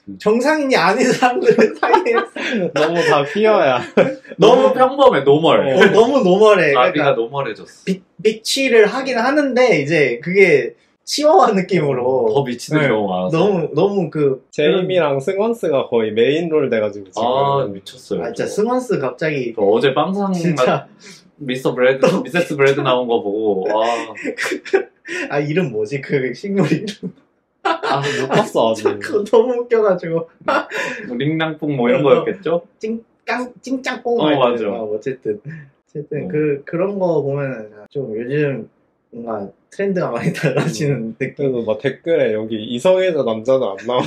음. 정상인이 아닌 사람들 사이에 너무 다 피어야. 너무 평범해 노멀. 너무 노멀해. 나비가 그러니까 노멀해졌어. 비치를 하긴 하는데 이제 그게 치와와 느낌으로 더 미치는 네. 경우가 많아서. 너무 그 제이미랑 승원스가 거의 메인 롤 돼가지고 지금. 아 미쳤어요. 진짜 승원스 갑자기 저 어제 빵상 진짜 미스터 브레드, 미세스 브레드 나온 거 보고 와. 이름 뭐지 그 식물 이름 못 봤어 아직. 그거 너무 웃겨가지고 뭐 링랑뽕 뭐 이런 거였겠죠? 찡짱뽕 맞아. 어쨌든 어. 그런 거 보면은 좀 요즘 뭔가 트렌드가 많이 달라지는 느낌. 그래서 막 댓글에 여기 이성애자 남자는 안 나와.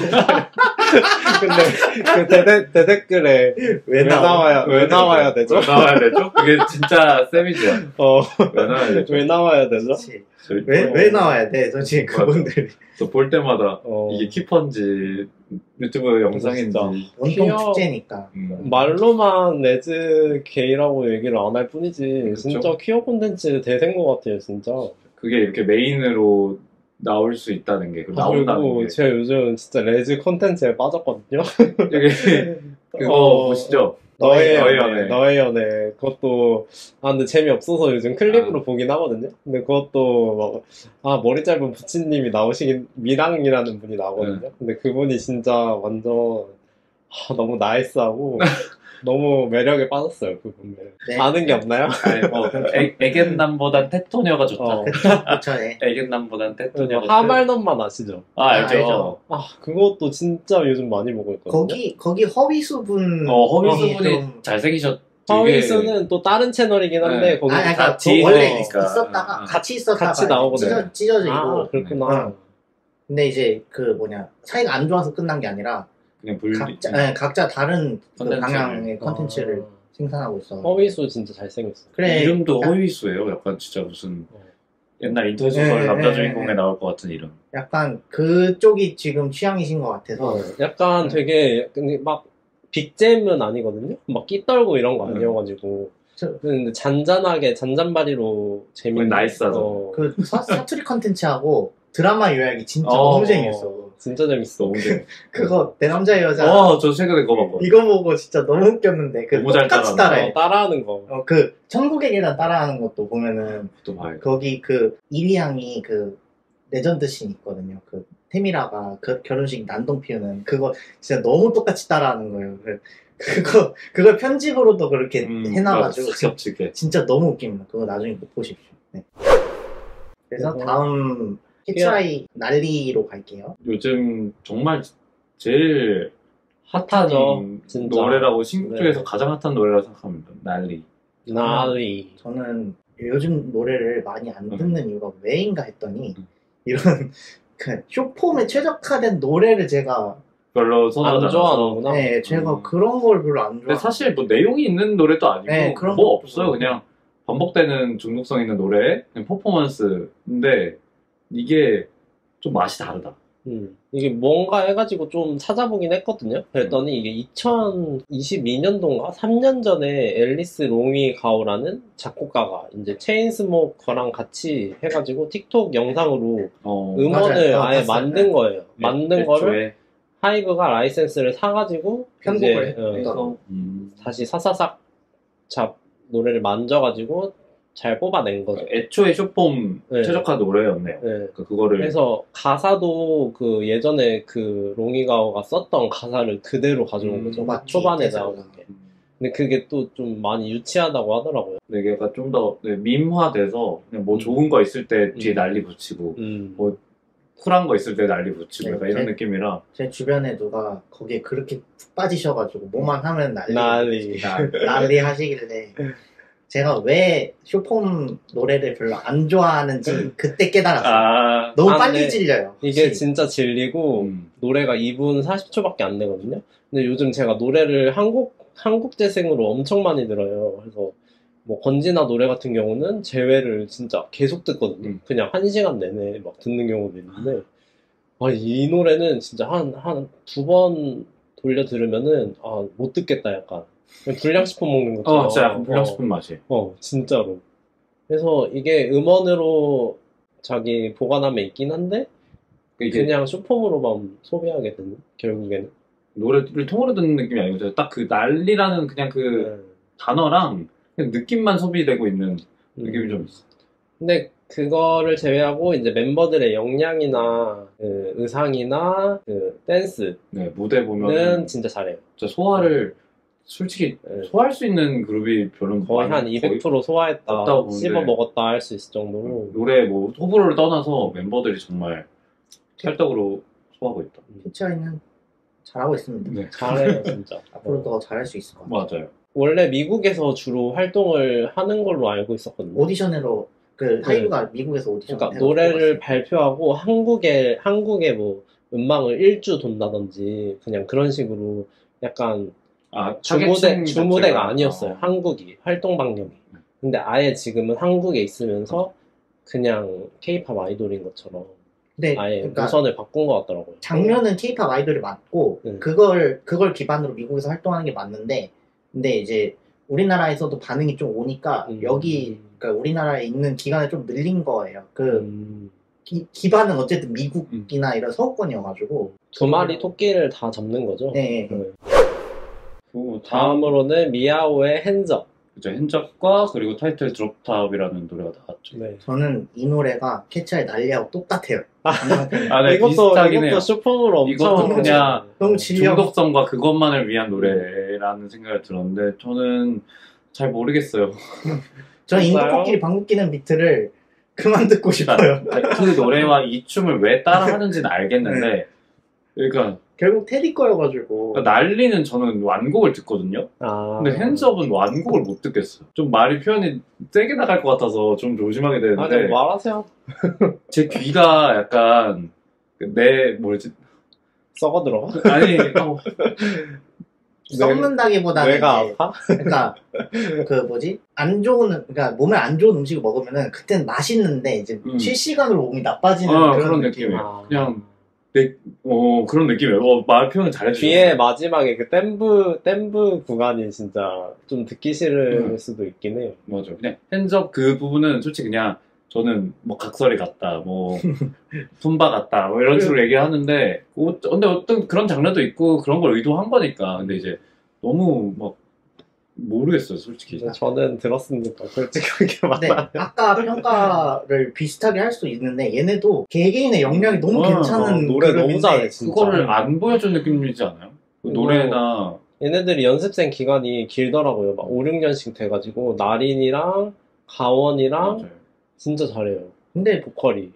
근데 그 대댓글에 왜 나와야 되죠? 왜 나와야 되죠? 그게 진짜 세미지야. 왜 나와야 되죠? 왜 나와야 되죠? 왜 나와야 돼? 솔직히 그분들이 저 볼 때마다 이게 키펀지 유튜브 영상인지 진짜. 원통 축제니까. 말로만 레즈 게이라고 얘기를 안 할 뿐이지 그쵸? 진짜 퀴어 콘텐츠 대세인 것 같아요 진짜. 그게 이렇게 메인으로 나올 수 있다는 게 나온다는 그리고 게 제가 요즘 진짜 레즈 콘텐츠에 빠졌거든요. 되게 그거 보시죠? 너의 연애. 너의 연애 그것도 근데 재미없어서 요즘 클립으로 보긴 하거든요. 근데 그것도 머리 짧은 부친님이 나오시긴 미랑이라는 분이 나오거든요. 근데 그분이 진짜 완전 너무 나이스하고 너무 매력에 빠졌어요 그분 매력. 네. 아는 게 없나요? 아니 뭐 애견남보단 테토녀가 좋다. 그쵸, 네. 애견남보단 테토녀가 하말넌만 아시죠? 알죠. 그것도 진짜 요즘 많이 보고 있거든요. 거기 허위수분. 허위수분이 잘생기셨. 허위수는 또 다른 채널이긴 한데 거기 그러니까 뒤에 원래 있으니까. 있었다가 같이 있었다가 같이 나오거든요. 찢어지고. 그렇구나. 근데 이제 사이가 안 좋아서 끝난 게 아니라 그냥 분리. 각자 다른 그 컨텐츠를. 방향의 컨텐츠를 생산하고 있어. 허위수 진짜 잘생겼어. 그래. 이름도 허위수예요. 약간 진짜 무슨 옛날 인터넷 소설 남자 주인공에 나올 것 같은 이름. 약간 그쪽이 지금 취향이신 것 같아서. 약간 되게 근데 막 빅잼은 아니거든요. 막 끼 떨고 이런 거 아니어가지고 근데 잔잔하게 잔잔바리로 재밌는 나이스하죠. 그 사투리 컨텐츠하고 드라마 요약이 진짜 어. 너무 재밌어. 진짜 재밌어. 너무 재밌어. 그거 내 남자 여자 저 최근에 그거 봤거든요. 이거 보고 진짜 너무 웃겼는데 그 너무 잘 똑같이 따라하는 따라해. 따라하는 거. 그 천국의 계단 따라하는 것도 보면은 또 봐요. 거기 그 이리양이 그 레전드 씬 있거든요. 그 태미라가 그 결혼식 난동 피우는 그거 진짜 너무 똑같이 따라하는 거예요. 그걸 편집으로도 그렇게 해놔가지고 맞아, 겹치게. 진짜 너무 웃깁니다. 그거 나중에 꼭 보십시오. 네. 그래서 그래서 다음 캐치아이 난리로 갈게요. 요즘 정말 제일 핫하죠. 핫한 진짜. 노래라고 신곡 네. 중에서 가장 핫한 노래라고 생각합니다. 난리. 나리. 저는 요즘 노래를 많이 안 듣는 이유가 왜인가 했더니 이런 그 쇼폼에 최적화된 노래를 제가 별로 선호하지 안 않아서. 좋아하는구나. 네, 제가 그런 걸 별로 안 근데 좋아. 사실 뭐 내용이 있는 노래도 아니고 네, 그런 뭐 것도 없어요. 그냥 반복되는 중독성 있는 노래, 그냥 퍼포먼스인데 이게 좀 맛이 다르다. 이게 뭔가 해가지고 좀 찾아보긴 했거든요. 그랬더니 이게 2022년도인가 3년 전에 앨리스 롱이 가오라는 작곡가가 이제 체인스모커랑 같이 해가지고 틱톡 영상으로 음원을 맞아요. 아예 봤어요. 만든 거예요. 만든 거를 애초에 하이브가 라이센스를 사가지고 편곡을 이제, 했더라고. 다시 사사삭 노래를 만져가지고 잘 뽑아낸 거죠. 애초에 쇼폼 네. 최적화 노래였네요. 네. 그러니까 그거를 그래서 가사도 그 예전에 그 롱이가오가 썼던 가사를 그대로 가져온 거죠. 맞지, 초반에 대사가. 나오는 게. 근데 그게 또 좀 많이 유치하다고 하더라고요. 되게 약간 좀 더 밈화돼서 그냥 뭐 좋은 거 있을 때 뒤에 난리 붙이고 뭐 쿨한 거 있을 때 난리 붙이고 네, 약간 이런 제- 느낌이라 제 주변에 누가 거기에 그렇게 푹 빠지셔가지고 뭐만 하면 난리. 난리 하시길래 제가 왜 쇼폼 노래를 별로 안 좋아하는지 그때 깨달았어요. 너무 아, 빨리 근데 질려요. 이게 확실히. 진짜 질리고 노래가 2분 40초밖에 안 되거든요. 근데 요즘 제가 노래를 한국 재생으로 엄청 많이 들어요. 그래서 뭐 건지나 노래 같은 경우는 재회를 진짜 계속 듣거든요. 그냥 1시간 내내 막 듣는 경우도 있는데 이 노래는 진짜 한 두 번 돌려 들으면은 못 듣겠다 약간 그냥 불량식품 먹는 것처럼 진짜 약간 불량식품 맛이. 진짜로. 그래서 이게 음원으로 자기 보관함에 있긴 한데 이게 그냥 쇼폼으로만 소비하게 되는 결국에는. 노래를 통으로 듣는 느낌이 아니고 딱 그 난리라는 그냥 그 단어랑 그냥 느낌만 소비되고 있는 느낌이 좀 있어. 근데 그거를 제외하고 이제 멤버들의 역량이나 그 의상이나 그 댄스는 네, 무대 보면 진짜 잘해요. 진짜 소화를 솔직히 소화할 수 있는 그룹이 별로 거의 한 200% 소화했다, 없다고 보는데. 씹어 먹었다 할 수 있을 정도로. 노래 뭐 호불호를 떠나서 멤버들이 정말 찰떡으로 소화하고 있다. 캐치아이는 잘하고 있습니다. 네. 잘해요 진짜. 앞으로 더 잘할 수 있을 것 같아요. 맞아요. 원래 미국에서 주로 활동을 하는 걸로 알고 있었거든요. 오디션으로 그 하이브가 미국에서 오디션 그러니까 노래를 발표하고 한국에 뭐 음방을 1주 돈다든지 그냥 그런 식으로 약간 주무대가 자체가. 아니었어요. 한국이 활동 방향이. 근데 아예 지금은 한국에 있으면서 그냥 K-팝 아이돌인 것처럼 근데 아예 그러니까 노선을 바꾼 것 같더라고요. 작년은 K-팝 아이돌이 맞고 그걸 기반으로 미국에서 활동하는 게 맞는데 근데 이제 우리나라에서도 반응이 좀 오니까 여기 그러니까 우리나라에 있는 기간을 좀 늘린 거예요. 기반은 어쨌든 미국이나 이런 서구권이어가지고 두 마리 토끼를 다 잡는 거죠. 네. 다음으로는 미아오의 핸즈업. 그죠. 핸접과 그리고 타이틀 드롭탑이라는 노래가 나왔죠. 네. 저는 이 노래가 캐치아이 난리하고 똑같아요. 네, 비슷하긴 해요. 이것도 쇼폼으로 엄청 이것도 그냥 너무 질려. 중독성과 그것만을 위한 노래라는 생각을 들었는데 저는 잘 모르겠어요. 저는 인도코끼리 방귀 뀌는 비트를 그만 듣고 싶어요. 그 노래와 이 춤을 왜 따라 하는지는 알겠는데 그러니까 결국 테디 거여가지고 난리는 저는 완곡을 듣거든요. 근데 핸즈업은 완곡을 못 듣겠어요. 좀 말이 표현이 세게 나갈 것 같아서 좀 조심하게 되는데 말하세요. 제 귀가 약간 뭐지? 썩어 들어가? 아니 썩는다기보다는 뇌가 이제 아파? 그러니까 그 뭐지 안 좋은 그러니까 몸에 안 좋은 음식을 먹으면은 그때는 맛있는데 이제 실시간으로 몸이 나빠지는 그런 느낌. 느낌이에요. 그냥 그런 느낌이에요. 말 표현 잘해주셔서. 뒤에 마지막에 그 댐브 구간이 진짜 좀 듣기 싫을 수도 있긴 해요. 맞아. 그냥 핸즈업 그 부분은 솔직히 그냥 저는 뭐 각설이 같다, 뭐 품바 같다, 뭐 이런 식으로 얘기하는데, 근데 어떤 그런 장르도 있고 그런 걸 의도한 거니까. 근데 이제 너무 막 모르겠어요, 솔직히. 저는 들었으니까 솔직하게 근데 말하면. 아까 평가를 비슷하게 할 수 있는데 얘네도 개개인의 역량이 너무 괜찮은 노래 너무 그룹인데 잘해 진짜. 그거를 안 보여준 느낌이지 않아요? 그 노래나 얘네들이 연습생 기간이 길더라고요. 막 5, 6년씩 돼가지고 나린이랑 가원이랑 맞아요. 진짜 잘해요. 근데 보컬이.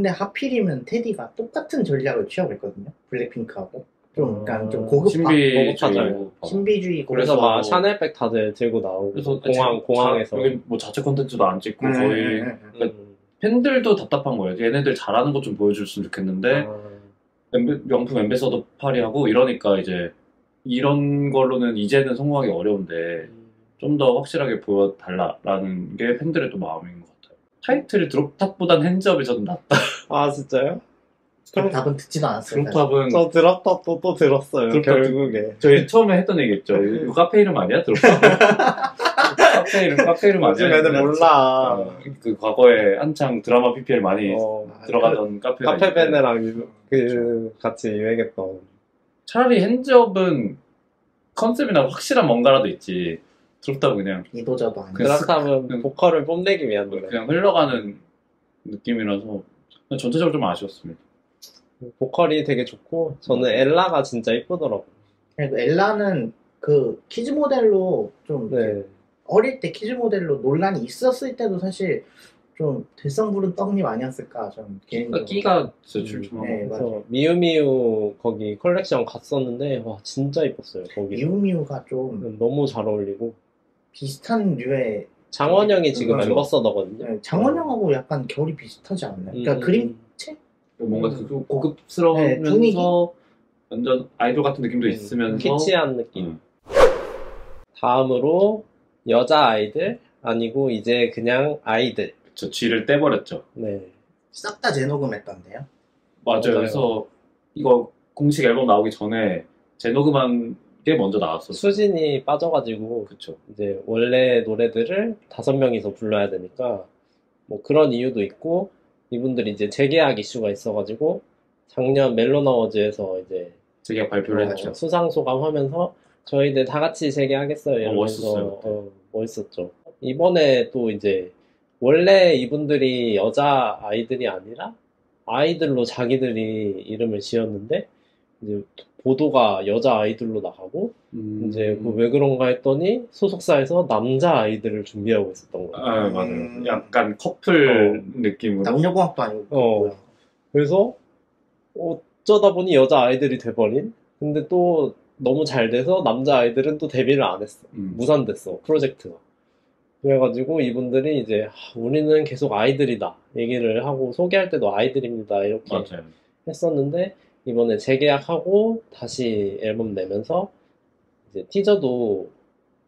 하필이면 테디가 똑같은 전략을 취하고 있거든요. 블랙핑크하고 좀 약간 좀 신비주의고 신비주의 그래서 고급스러워. 막 샤넬백 다들 들고 나오고 그래서 공항에서. 여기 뭐 자체 콘텐츠도 안 찍고 거의 음. 팬들도 답답한 거예요. 얘네들 잘하는 것 좀 보여줬으면 좋겠는데 명품 엠베서더 파리하고 이러니까 이제 이런 걸로는 이제는 성공하기 어려운데 좀 더 확실하게 보여달라라는 게 팬들의 또 마음인 것 같아요. 타이틀 드롭탑보단 핸즈업이 저는 낫다. 아 진짜요? 그럼 답은 듣지도 않았어요. 드롭탑은 저 들었다 또 들었어요. 드롭탑 결국에. 저희 처음에 했던 얘기 있죠. 이거 카페 이름 아니야? 드롭탑? 카페 이름 아니야? 요즘 애들 몰라. 그 과거에 한창 드라마 PPL 많이 들어가던 카페가 있는데 카페베네랑 같이 유행했던. 차라리 핸즈업은 컨셉이나 확실한 뭔가라도 있지. 드롭탑은 그냥 이도저도 아니고. 드랍탑은 보컬을 뽐내기 위한 노래. 그냥 흘러가는 느낌이라서 전체적으로 좀 아쉬웠습니다. 보컬이 되게 좋고 저는 엘라가 진짜 이쁘더라고. 그리고 엘라는 그 키즈 모델로 좀 네. 어릴 때 키즈 모델로 논란이 있었을 때도 사실 좀 들성 부른 떡잎 아니었을까 좀 개인적으로. 끼가 진짜 출중하고 네, 맞아요. 그래서 미우미우 거기 컬렉션 갔었는데 와 진짜 이뻤어요. 거기 미우미우가 좀 너무 잘 어울리고 비슷한 류의 장원영이 지금 맞아. 앰버서더거든요. 장원영하고 약간 결이 비슷하지 않나요? 그러니까 그림체? 뭔가 그 네, 고급스러우면서 분위기? 완전 아이돌 같은 느낌도 있으면서 키치한 느낌. 음. 다음으로 여자 아이들 아니고 이제 그냥 아이들. 저 쥐를 떼버렸죠. 네. 싹 다 재녹음했던데요? 맞아요. 그래서 이거 공식 앨범 나오기 전에 재녹음한 게 먼저 나왔었어요. 수진이 빠져가지고 그쵸. 이제 원래 노래들을 5명이서 불러야 되니까 뭐 그런 이유도 있고 이분들이 이제 재계약 이슈가 있어가지고 작년 멜론 어워즈에서 이제 재계약 발표를 했죠. 수상 소감하면서 저희들 다 같이 재계하겠어요 이러면서 멋있었어요. 멋있었죠. 이번에 또 이제 원래 이분들이 여자 아이들이 아니라 아이들로 자기들이 이름을 지었는데 이제 보도가 여자 아이들로 나가고 이제 그 왜 그런가 했더니 소속사에서 남자 아이들을 준비하고 있었던 거예요. 아, 맞아요. 약간 커플 느낌으로. 남녀공학도 아니고 뭐야. 그래서 어쩌다 보니 여자 아이들이 돼버린. 근데 또 너무 잘 돼서 남자 아이들은 또 데뷔를 안 했어. 무산됐어 프로젝트가. 그래가지고 이분들이 이제 우리는 계속 아이들이다 얘기를 하고 소개할 때도 아이들입니다 이렇게 맞아요. 했었는데 이번에 재계약하고 다시 앨범 내면서 이제 티저도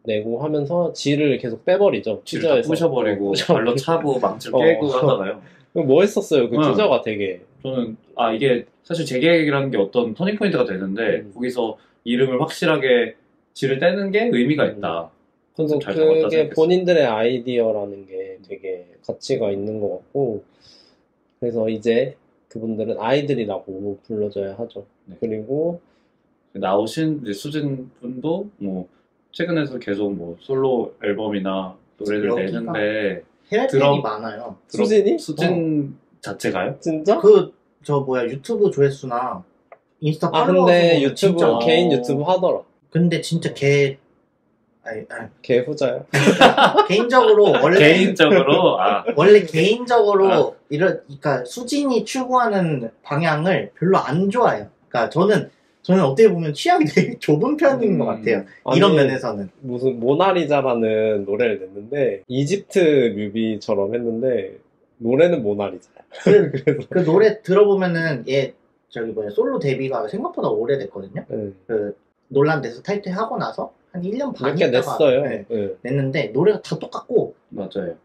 내고 하면서 지를 계속 빼버리죠. 쥐를 다 부셔버리고 발로 차고 망치를 깨고 하잖아요. 멋있었어요 그 티저가 되게. 저는 이게 사실 재계약이라는 게 어떤 터닝 포인트가 되는데 거기서 이름을 확실하게 지를 떼는 게 의미가 있다. 그래서 잘 잡았다 그게 생각했어요. 본인들의 아이디어라는 게 되게 가치가 있는 것 같고 그래서 이제 그분들은 아이들이라고 불러줘야 하죠. 네. 그리고 나오신 이제 수진 분도 뭐 최근에서 계속 뭐 솔로 앨범이나 노래를 여기가 내는데 해외 드럼- 팬이 많아요. 수진이? 수진 자체가요? 진짜? 유튜브 조회수나 인스타 아 팔로워 근데 수는 유튜브 진짜 개인 유튜브 하더라. 근데 진짜 아니, 개 후자야. 개인적으로 개인적으로 원래 개인적으로 그러니까 수진이 추구하는 방향을 별로 안 좋아해요. 그러니까 저는 어떻게 보면 취향이 되게 좁은 편인 것 같아요. 이런 아니, 면에서는. 무슨 모나리자라는 노래를 냈는데 이집트 뮤비처럼 했는데 노래는 모나리자야. 그래서 그 노래 들어보면은 솔로 데뷔가 생각보다 오래됐거든요. 그 논란돼서 탈퇴하고 나서 한 1년 반 몇 개 있다가 냈어요. 냈는데 노래가 다 똑같고 맞아요.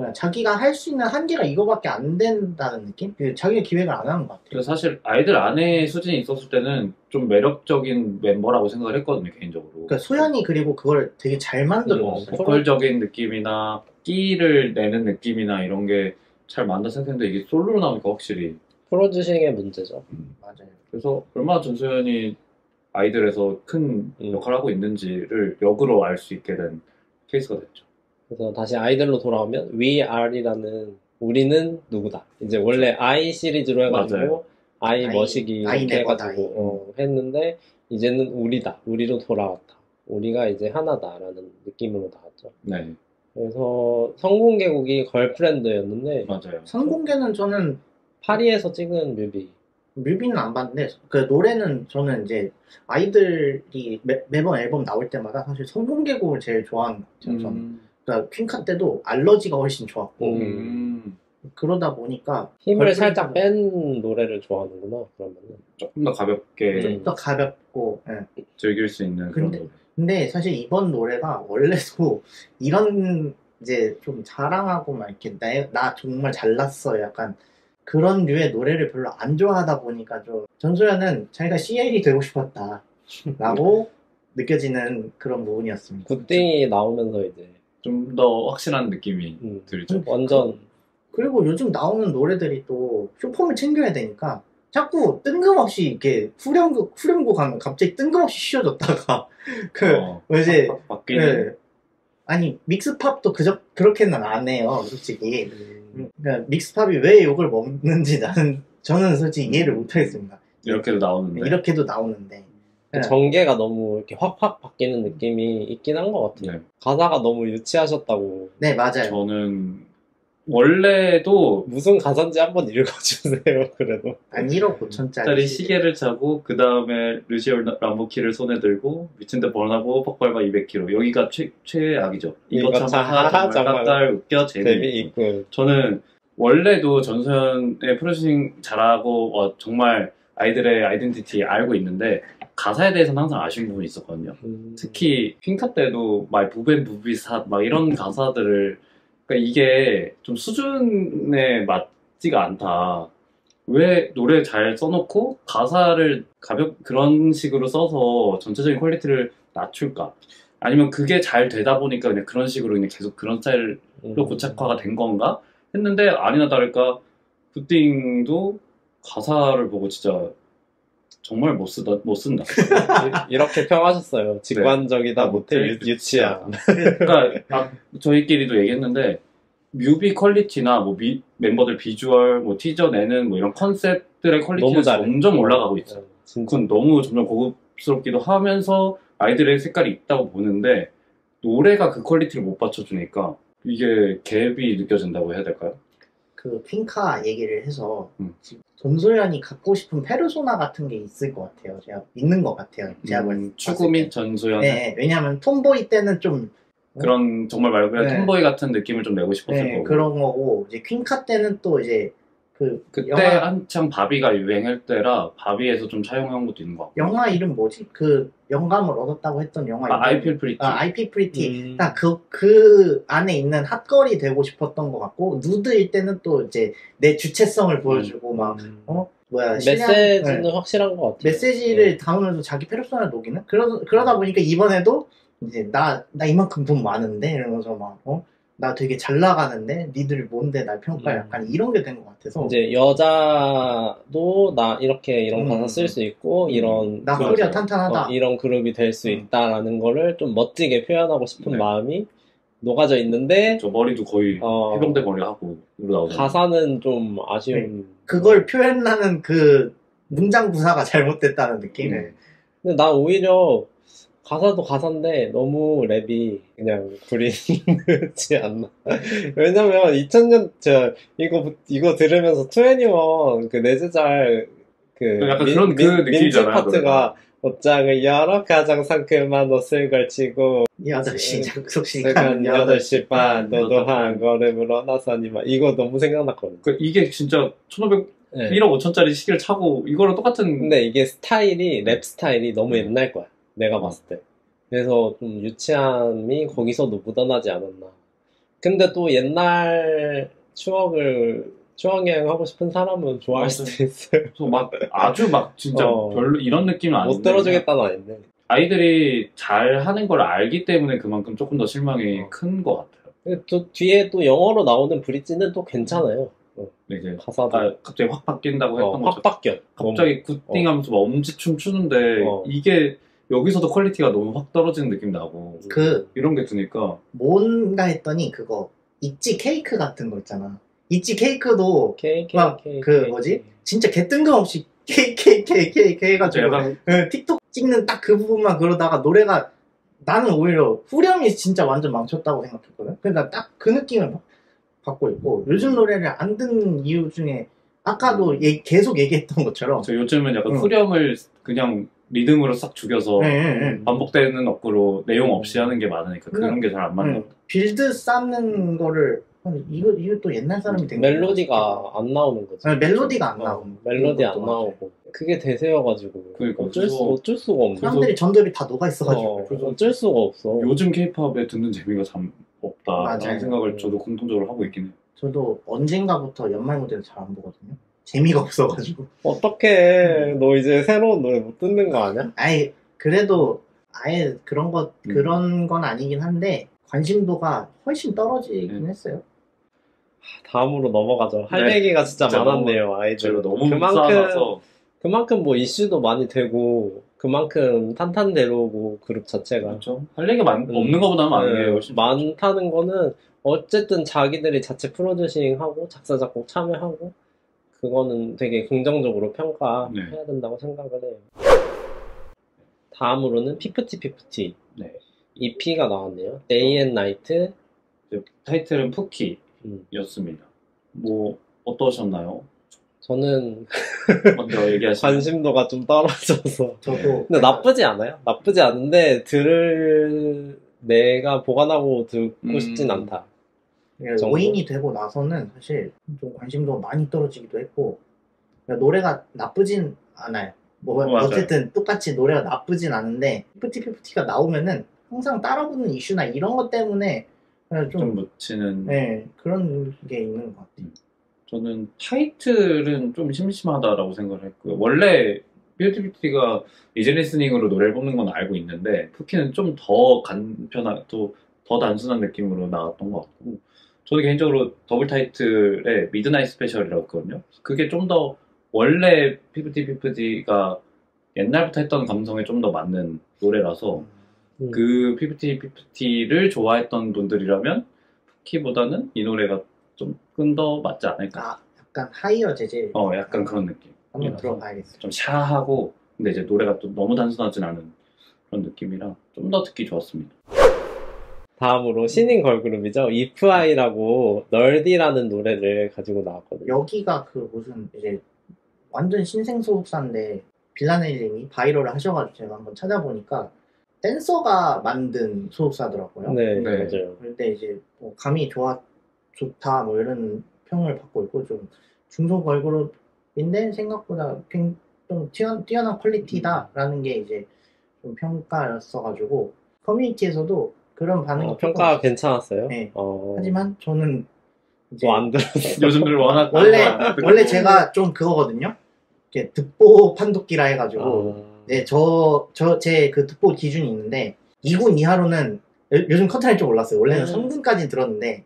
뭐야, 자기가 할 수 있는 한계가 이거밖에 안 된다는 느낌? 자기가 기획을 안 하는 것 같아요. 그래서 사실 아이들 안에 수진이 있었을 때는 좀 매력적인 멤버라고 생각을 했거든요, 개인적으로. 그러니까 소연이 그리고 그걸 되게 잘 만들었어요. 보컬적인 느낌이나 끼를 내는 느낌이나 이런 게 잘 맞는다 생각했는데 이게 솔로로 나오니까 확실히 프로듀싱의 문제죠. 맞아요. 그래서 얼마나 전소연이 아이들에서 큰 음. 역할을 하고 있는지를 역으로 알 수 있게 된 케이스가 됐죠. 그래서 다시 아이들로 돌아오면 We Are이라는 우리는 누구다. 이제 원래 I 시리즈로 해가지고 맞아요. I I- 머시기 I 이렇게 never 해가지고 했는데 이제는 우리다. 우리로 돌아왔다. 우리가 이제 하나다라는 느낌으로 나왔죠. 네, 그래서 성공개국이 걸프렌드였는데 맞아요. 선공개는 저는 파리에서 찍은 뮤비. 뮤비는 안 봤는데 그 노래는 저는 이제 아이들이 매번 앨범 나올 때마다 사실 선공개곡을 제일 좋아하는 것 같아요. 저는. 그러니까 퀸카 때도 알러지가 훨씬 좋았고 그러다 보니까 힘을 걸프렌드가 살짝 뺀 노래를 좋아하는구나. 그러면은. 조금 더 가볍게 좀 더 가볍고 예. 즐길 수 있는 그런 근데- 노래. 근데 사실 이번 노래가 원래도 이런 이제 좀 자랑하고 막 이렇게 나 정말 잘났어 약간 그런 류의 노래를 별로 안 좋아하다 보니까 좀 전소연은 자기가 CL이 되고 싶었다 라고 느껴지는 그런 부분이었습니다. 굿띵이 나오면서 이제 좀 더 확실한 느낌이 들죠. 완전 그리고 요즘 나오는 노래들이 또 쇼폼을 챙겨야 되니까 자꾸 뜬금없이 이렇게 후렴구 가면 갑자기 뜬금없이 쉬어졌다가 이제 바뀌는 네. 아니 믹스팝도 그렇게는 안 해요 솔직히. 그러니까 믹스팝이 왜 욕을 먹는지 저는 솔직히 이해를 못하겠습니다. 이렇게도 나오는데 이렇게도 나오는데 네. 전개가 너무 이렇게 확확 바뀌는 느낌이 있긴 한 것 같아요. 네. 가사가 너무 유치하셨다고. 네 맞아요. 저는 원래도 무슨 가사인지 한번 읽어주세요. 그래도. 한 1억 5천짜리 짜리 시계를 차고 그 다음에 루시오 람보키를 손에 들고 미친 듯 번하고 폭발바 200km 여기가 최악이죠. 이거 이거 참 정말 딸 웃겨 재미있고. 재미있고. 저는 원래도 전소연의 프로듀싱 잘하고 정말 아이들의 아이덴티티 알고 있는데 가사에 대해서는 항상 아쉬운 부분이 있었거든요. 특히 퀸카 때도 막 부벤 부비삿 막 이런 가사들을 그러니까 이게 좀 수준에 맞지가 않다. 왜 노래 잘 써놓고 가사를 그런 식으로 써서 전체적인 퀄리티를 낮출까? 아니면 그게 잘 되다 보니까 그냥 그런 식으로 그냥 계속 그런 스타일로 고착화가 된 건가? 했는데 아니나 다를까 굿띵도 가사를 보고 진짜 정말 못 쓴다. 이렇게 평하셨어요. 직관적이다, 네. 못해 유치함. 그러니까 저희끼리도 얘기했는데 뮤비 퀄리티나 뭐 멤버들 비주얼, 뭐 티저 내는 뭐 이런 컨셉들의 퀄리티는 너무 잘해. 점점 올라가고 있어. 진짜. 그건 너무 점점 고급스럽기도 하면서 아이들의 색깔이 있다고 보는데 노래가 그 퀄리티를 못 받쳐주니까 이게 갭이 느껴진다고 해야 될까요? 그 퀸카 얘기를 해서 지금 전소연이 갖고 싶은 페르소나 같은 게 있을 것 같아요. 제가 믿는 것 같아요. 제가 추구미 전소연 네, 왜냐하면 톰보이 때는 좀 그런 정말 말 그대로 네. 톰보이 같은 느낌을 좀 내고 싶었을 네, 거고 그런 거고 이제 퀸카 때는 또 이제 그때 영화 한창 바비가 유행할 때라 바비에서 좀 차용한 것도 있는 것 같고 영화 이름 뭐지? 그 영감을 얻었다고 했던 영화 이름 I Feel Pretty I Feel Pretty. 딱 그 안에 있는 핫걸이 되고 싶었던 것 같고 누드일 때는 또 이제 내 주체성을 보여주고 막 뭐야 메시지는 네. 확실한 것 같아요. 메시지를 담으면서 자기 페르소나를 녹이는 그러다 보니까 이번에도 이제 나 이만큼 돈 많은데 이러면서 막 나 되게 잘 나가는데 니들 뭔데 날 평가해 약간 이런 게 된 것 같아서 이제 여자도 나 이런 가사 쓸 수 있고 이런 나 소리가 탄탄하다. 이런 그룹이 될 수 있다라는 거를 좀 멋지게 표현하고 싶은 네. 마음이 녹아져 있는데 저 머리도 거의 해병대 머리 하고 나오잖아요. 가사는 좀 아쉬운. 그걸 표현하는 그 문장 구사가 잘못됐다는 느낌. 근데 난 오히려 가사도 가사인데 너무 랩이 그냥 구리지 않나. 왜냐면 2000년 이거 들으면서 21 그 내재잘 약간 그런 그 민트 느낌이잖아요. 파트가 옷장을 열어 가장 상큼한 옷을 걸치고 8시 약속 시간 시간 8시 반 너도 한 걸음으로 나서니 막 이거 너무 생각났거든. 그 이게 진짜 1500 네. 1억 5천짜리 시계를 차고 이거랑 똑같은 근데 이게 랩 스타일이 너무 네. 옛날 거야. 내가 봤을 때. 그래서 좀 유치함이 거기서도 묻어나지 않았나. 근데 또 옛날 추억여행 하고 싶은 사람은 좋아할 맞아. 수도 있어요. 그래서 막 아주 막 진짜 별로 이런 느낌은 아닌데 못 들어주겠다는 아닌데. 아이들이 잘 하는 걸 알기 때문에 그만큼 조금 더 실망이 큰 것 같아요. 근데 또 뒤에 또 영어로 나오는 브릿지는 또 괜찮아요. 근데 이제 가사도 갑자기 확 바뀐다고 했던 확 것처럼 바뀌어. 갑자기 굿띵하면서 막 엄지춤 추는데 이게 여기서도 퀄리티가 너무 확 떨어지는 느낌 나고 이런 게 드니까 뭔가 했더니 그거 있지 케이크 같은 거 있잖아. 있지 케이크도 막 그 뭐지? 진짜 개 뜬금없이 케이크 해가지고 약간 틱톡 찍는 딱 그 부분만 그러다가 노래가 나는 오히려 후렴이 진짜 완전 망쳤다고 생각했거든. 그러니까 딱 그 느낌을 받고 있고 요즘 노래를 안 듣는 이유 중에 아까도 계속 얘기했던 것처럼 저 요즘은 약간 후렴을 그냥 리듬으로 싹 죽여서 반복되는 어구로 내용 없이 하는 게 많으니까 그런 게 잘 안 맞는 것 같아요. 빌드 쌓는 거를 이거 또 옛날 사람이 된 멜로디가 안 나오는 거지. 멜로디가 안 나오고 멜로디 안 나오고 그게 대세여가지고 그러니까 어쩔 수가 없네. 사람들이 전들이 다 녹아 있어가지고 어쩔 수가 없어. 요즘 케이팝에 듣는 재미가 참 없다라는 맞아요. 생각을 저도 공통적으로 하고 있긴 해요. 저도 언젠가부터 연말 무대를 잘 안 보거든요. 재미가 없어가지고. 어떡해. 너 이제 새로운 노래 못 듣는 거 아니야? 아예 그래도 아예 그런 건 아니긴 한데 관심도가 훨씬 떨어지긴 했어요. 다음으로 넘어가죠. 할 얘기가 진짜 많았네요. 아이들. 제가 너무 쌓아놔서 그만큼 뭐 이슈도 많이 되고 그만큼 탄탄대로고 그룹 자체가 그렇죠. 할 얘기가 없는 것보다는 많은 게 훨씬 많다는 거는 어쨌든 자기들이 자체 프로듀싱하고 작사 작곡 참여하고 그거는 되게 긍정적으로 평가해야 된다고 생각을 해요. 다음으로는 피프티 네. EP가 나왔네요. Day and Night. 타이틀은 푸키였습니다. 뭐 어떠셨나요? 저는 먼저 얘기하시면 관심도가 좀 떨어져서 저도 근데 나쁘지 않아요. 나쁘지 않은데 내가 보관하고 듣고 싶진 않다. 오인이 되고 나서는 사실 좀 관심도가 많이 떨어지기도 했고 그러니까 노래가 나쁘진 않아요. 어쨌든 똑같이 노래가 나쁘진 않은데 피프티가 나오면은 항상 따라붙는 이슈나 이런 것 때문에 좀 묻히는 그런 게 있는 것 같아요. 저는 타이틀은 좀 심심하다라고 생각을 했고요. 원래 피프티가 이지 리스닝으로 노래를 뽑는 건 알고 있는데 푸키는 좀 더 간편하고 더 단순한 느낌으로 나왔던 것 같고 저는 개인적으로 더블 타이틀의 미드나잇 스페셜이라고 했거든요. 그게 좀 더 원래 피프티가 옛날부터 했던 감성에 좀 더 맞는 노래라서 그 피프티를 좋아했던 분들이라면 푸키보다는 이 노래가 조금 더 맞지 않을까. 약간 하이어 재질. 약간 그런 느낌. 한번 들어봐야겠어요. 좀 샤하고 근데 이제 노래가 또 너무 단순하진 않은 그런 느낌이라 좀 더 듣기 좋았습니다. 다음으로 신인 걸그룹이죠. If I라고 널디라는 노래를 가지고 나왔거든요. 여기가 그 무슨 이제 완전 신생 소속사인데 빌라넬님이 바이럴을 하셔가지고 제가 한번 찾아보니까 댄서가 만든 소속사더라고요. 네. 맞아요. 근데 이제 뭐 감이 좋다 뭐 이런 평을 받고 있고 좀 중소 걸그룹인데 생각보다 좀 뛰어난 퀄리티다라는 게 이제 좀 평가였어가지고 커뮤니티에서도 그런 반응이 평가가 괜찮았어요. 네. 하지만 저는 이제 안 들었어요. 요즘들 워낙 원래 제가 좀 그거거든요. 이렇게 듣보 판독기라 해가지고 네, 제 그 듣보 기준이 있는데 2군 이하로는 요즘 커트라인 좀 올랐어요. 원래는 3군까지 들었는데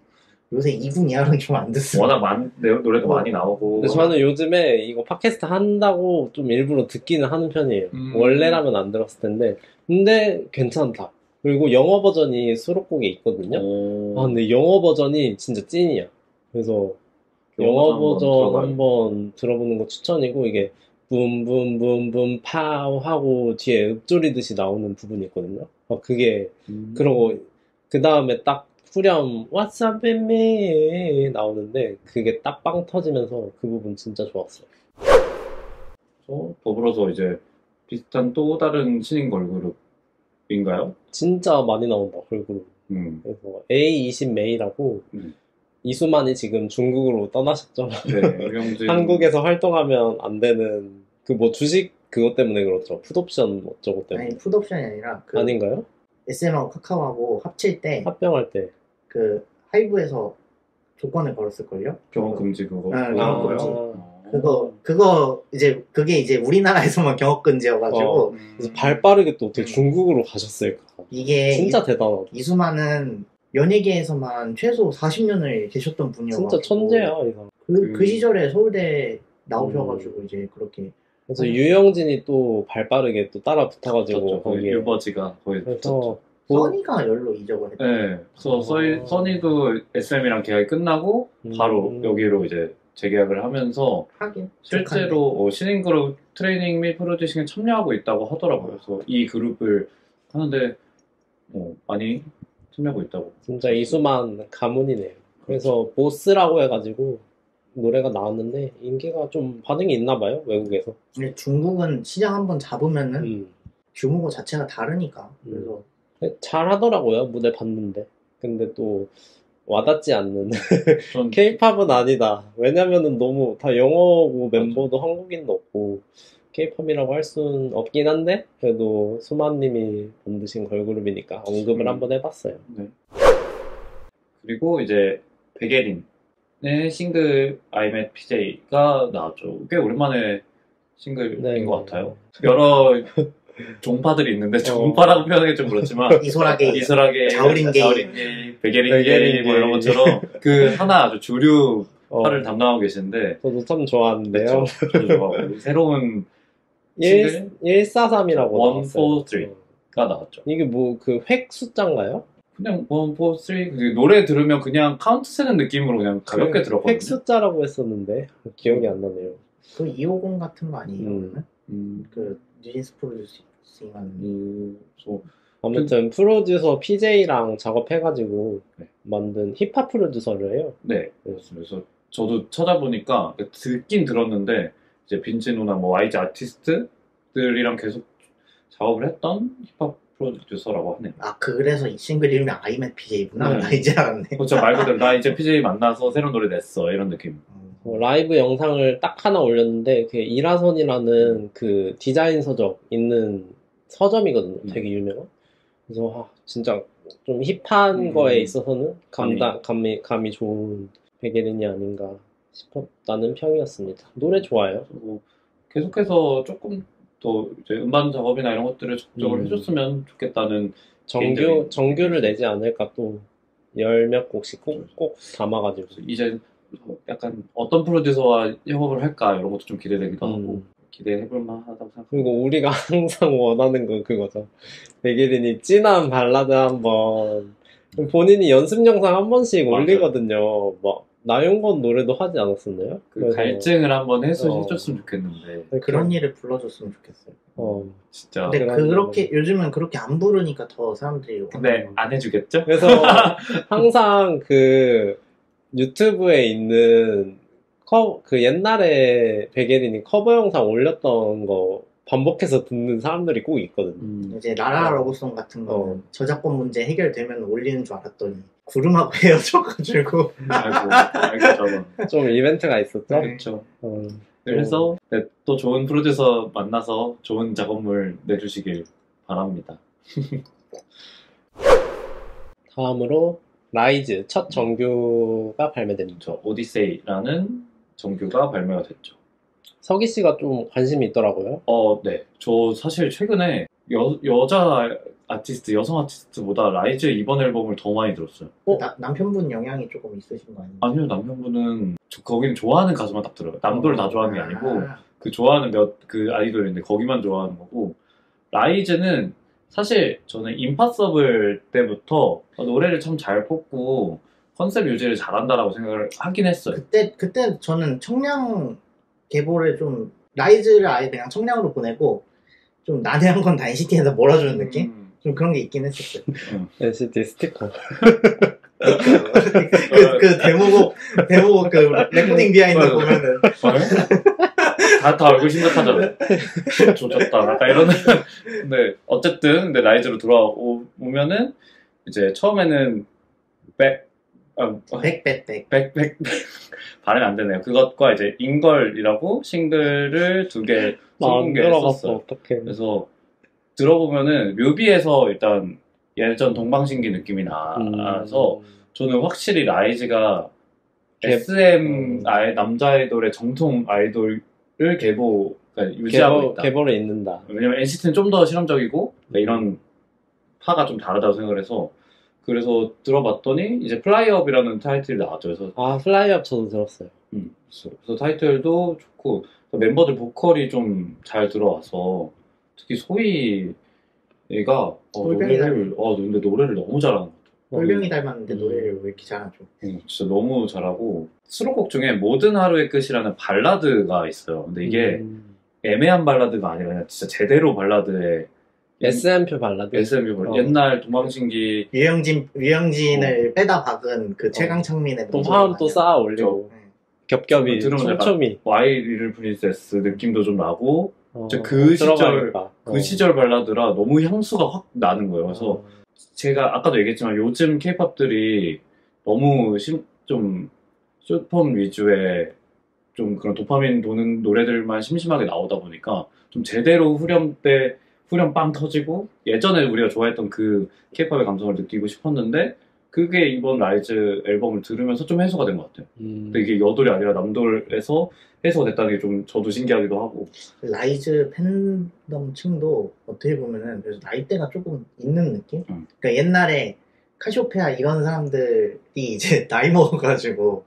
요새 2군 이하로는 좀 안 듣습니다. 워낙 노래도 많이 나오고. 근데 저는 요즘에 이거 팟캐스트 한다고 좀 일부러 듣기는 하는 편이에요. 원래라면 안 들었을 텐데 근데 괜찮다. 그리고 영어 버전이 수록곡에 있거든요. 근데 영어 버전이 진짜 찐이야. 그래서 영어 버전 한번 들어보는 거 추천이고 이게 붐붐붐붐 파우 하고 뒤에 읊조리듯이 나오는 부분이 있거든요. 그게 그러고 그 다음에 딱 후렴 What's up with me 나오는데 그게 딱 빵 터지면서 그 부분 진짜 좋았어요. 더불어서 이제 비슷한 또 다른 신인 걸그룹인가요? 진짜 많이 나온다 걸그룹. 그래서 A20 메이라고 이수만이 지금 중국으로 떠나셨죠. 네, 한국에서 활동하면 안 되는 그 뭐 주식 그것 때문에 그렇죠. 풋옵션 어쩌고 때문에. 아니 풋옵션이 아니라 아닌가요? SM하고 카카오하고 합칠 때 합병할 때 그 하이브에서 조건을 걸었을걸요? 경험 금지 그거. 경험 금지. 어. 그거 이제 그게 이제 우리나라에서만 경험 금지여가지고 그래서 발 빠르게 또 어떻게 중국으로 가셨을까? 이게 진짜 대단하다. 이수만은 연예계에서만 최소 40년을 계셨던 분이어가지고 진짜 천재야 이 사람. 그 시절에 서울대 나오셔가지고 이제 그렇게 그래서 유영진이 또 발 빠르게 또 따라 붙어가지고 그렇죠. 거기에. 유버지가 거의 그래서 뭐- 써니가 열로 이적을 했다. 네. 그래서 써니도 SM이랑 계약이 끝나고 바로 여기로 이제 재계약을 하면서 하긴 실제로 신인그룹 트레이닝 및 프로듀싱에 참여하고 있다고 하더라고요. 그래서 이 그룹을 하는데 많이 참여하고 있다고. 진짜 이수만 가문이네요. 그래서 보스라고 해가지고 노래가 나왔는데 인기가 좀 반응이 있나 봐요 외국에서. 근데 중국은 시장 한번 잡으면은 규모 자체가 다르니까 그래서 잘 하더라고요 무대 봤는데. 근데 또 와닿지 않는 전 K-팝은 아니다. 왜냐면은 너무 다 영어고 멤버도 한국인도 없고 K-팝이라고 할 순 없긴 한데 그래도 수만님이 만드신 걸그룹이니까 언급을 한번 해봤어요. 네. 그리고 이제 백예린의 싱글 I'm at PJ가 나왔죠. 꽤 오랜만에 싱글인 네. 것 같아요. 여러 종파들이 있는데 종파라고 표현하기 좀 그렇지만 이소라게 자우림게이, 백예린게이 뭐 이런 것처럼 그 하나 아주 주류파를 담당하고 계신데 저도 참 좋아하는데요. 저도 좋아하고 새로운 싱글 143이라고 143가 나왔죠. 이게 뭐 그 획 숫자인가요? 그냥 143 노래 들으면 그냥 카운트 세는 느낌으로 그냥 가볍게 들었거든요. 획 숫자라고 했었는데 기억이 안 나네요. 그 250 같은 거 아니에요? 그 뉴진스 프로듀싱하는 아무튼 프로듀서 PJ랑 작업해가지고 네. 만든 힙합 프로듀서를 해요. 네. 그래서 저도 찾아보니까 듣긴 들었는데 이제 빈지노나 뭐 YG 아티스트들이랑 계속 작업을 했던 힙합 프로듀서라고 하네요. 아 그래서 이 싱글 이름이 I'm at PJ구나. 네. 나 이제 알았네. 그렇죠. 말 그대로 나 이제 PJ 만나서 새로운 노래 냈어 이런 느낌. 라이브 영상을 딱 하나 올렸는데 그 이라선이라는 그 디자인 서적 있는 서점이거든요. 되게 유명한. 그래서 진짜 좀 힙한 거에 있어서는 감이 좋은 백예린이 아닌가 싶었다는 평이었습니다. 노래 좋아요. 그리고 계속해서 조금 더 이제 음반 작업이나 이런 것들을 적극적으로 해줬으면 좋겠다는 정규를 내지 않을까 또 열 몇 곡씩 꼭 담아가지고 이제 약간 어떤 프로듀서와 협업을 할까 이런 것도 좀 기대되기도 하고 기대해볼 만하다고 생각합니다. 그리고 우리가 항상 원하는 건 그거죠. 백예린이 진한 발라드 한번 본인이 연습 영상 한 번씩 맞아요. 올리거든요. 막 나용건 노래도 하지 않았었나요? 그 갈증을 한번 해줬으면 좋겠는데 그런 일을 불러줬으면 좋겠어요. 진짜. 근데 그렇게 요즘은 그렇게 안 부르니까 더 사람들이 근데 안 해주겠죠? 그래서 항상 그 유튜브에 있는 그 옛날에 백예린이 커버 영상 올렸던 거 반복해서 듣는 사람들이 꼭 있거든요. 이제 나라 러브송 같은 거는 저작권 문제 해결되면 올리는 줄 알았더니 구름하고 헤어져가지고 아이고 저건 좀 이벤트가 있었죠. 그렇죠. 그래서 또 좋은 프로듀서 만나서 좋은 작업물 내주시길 바랍니다. 다음으로 라이즈 첫 정규가 발매됩니다. 오디세이라는 정규가 발매가 됐죠. 서기 씨가 좀 관심이 있더라고요. 네. 저 사실 최근에 여자 아티스트, 여성 아티스트보다 라이즈 이번 앨범을 더 많이 들었어요. 남편분 영향이 조금 있으신 거 아니에요? 아니요, 남편분은 거기는 좋아하는 가수만 딱 들어요. 남도를 다 좋아하는 게 아니고 그 좋아하는 그 아이돌인데 거기만 좋아하는 거고 라이즈는 사실 저는 임파서블 때부터 노래를 참 잘 뽑고 컨셉 유지를 잘한다라고 생각을 하긴 했어요. 그때 저는 청량 계보를 좀 라이즈를 아예 그냥 청량으로 보내고 좀 난해한 건 다 NCT에서 몰아주는 느낌? 좀 그런 게 있긴 했었어요. NCT 스티커. 그 데모곡 그 레코딩 비하인드 보면은 다 얼굴 심각하잖아요. 조졌다 약간 이런. 근데 어쨌든 근데 라이즈로 돌아오면은 이제 처음에는 백 발음이 안 되네요. 그것과 이제 인걸이라고 싱글을 2개 썼어요. 어떡해. 그래서 들어보면은 뮤비에서 일단 예전 동방신기 느낌이 나서 저는 확실히 라이즈가 개- SM 남자 아이돌의 정통 아이돌을 그러니까 유지하고 있다. 개보를 잇는다. 왜냐면 NCT는 좀 더 실험적이고 이런 파가 좀 다르다고 생각을 해서 그래서 들어봤더니 이제 플라이업이라는 타이틀이 나왔죠. 그래서 아, 플라이업 저도 들었어요. 그래서 타이틀도 좋고 멤버들 보컬이 좀 잘 들어와서 특히 소희가 꼴병이 근데 노래를 너무 잘하는 것 같아요. 꼴병이 닮았는데 노래를 왜 이렇게 잘하죠? 진짜 너무 잘하고 수록곡 중에 모든 하루의 끝이라는 발라드가 있어요. 근데 이게 애매한 발라드가 아니라 그냥 진짜 제대로 발라드의 SM표 발라드. SM 발라드. 옛날 동방신기 유영진을 빼다 박은 그 최강창민의 또 목소리가 화음 또 아니라. 쌓아 올리고 겹겹이 들으면 약간 촘촘히. 와이 리를 프린세스 느낌도 좀 나고 진짜 들어가니까. 그 시절 발라드라 너무 향수가 확 나는 거예요. 그래서 제가 아까도 얘기했지만 요즘 케이팝들이 너무 좀 숏폼 위주의 좀 그런 도파민 도는 노래들만 심심하게 나오다 보니까 좀 제대로 후렴 빵 터지고 예전에 우리가 좋아했던 그 케이팝의 감성을 느끼고 싶었는데 그게 이번 라이즈 앨범을 들으면서 좀 해소가 된 것 같아요. 근데 이게 여돌이 아니라 남돌에서 해소가 됐다는 게 좀 저도 신기하기도 하고. 라이즈 팬덤층도 어떻게 보면은 그래서 나이대가 조금 있는 느낌? 그러니까 옛날에 카시오페아 이런 사람들이 이제 나이 먹어가지고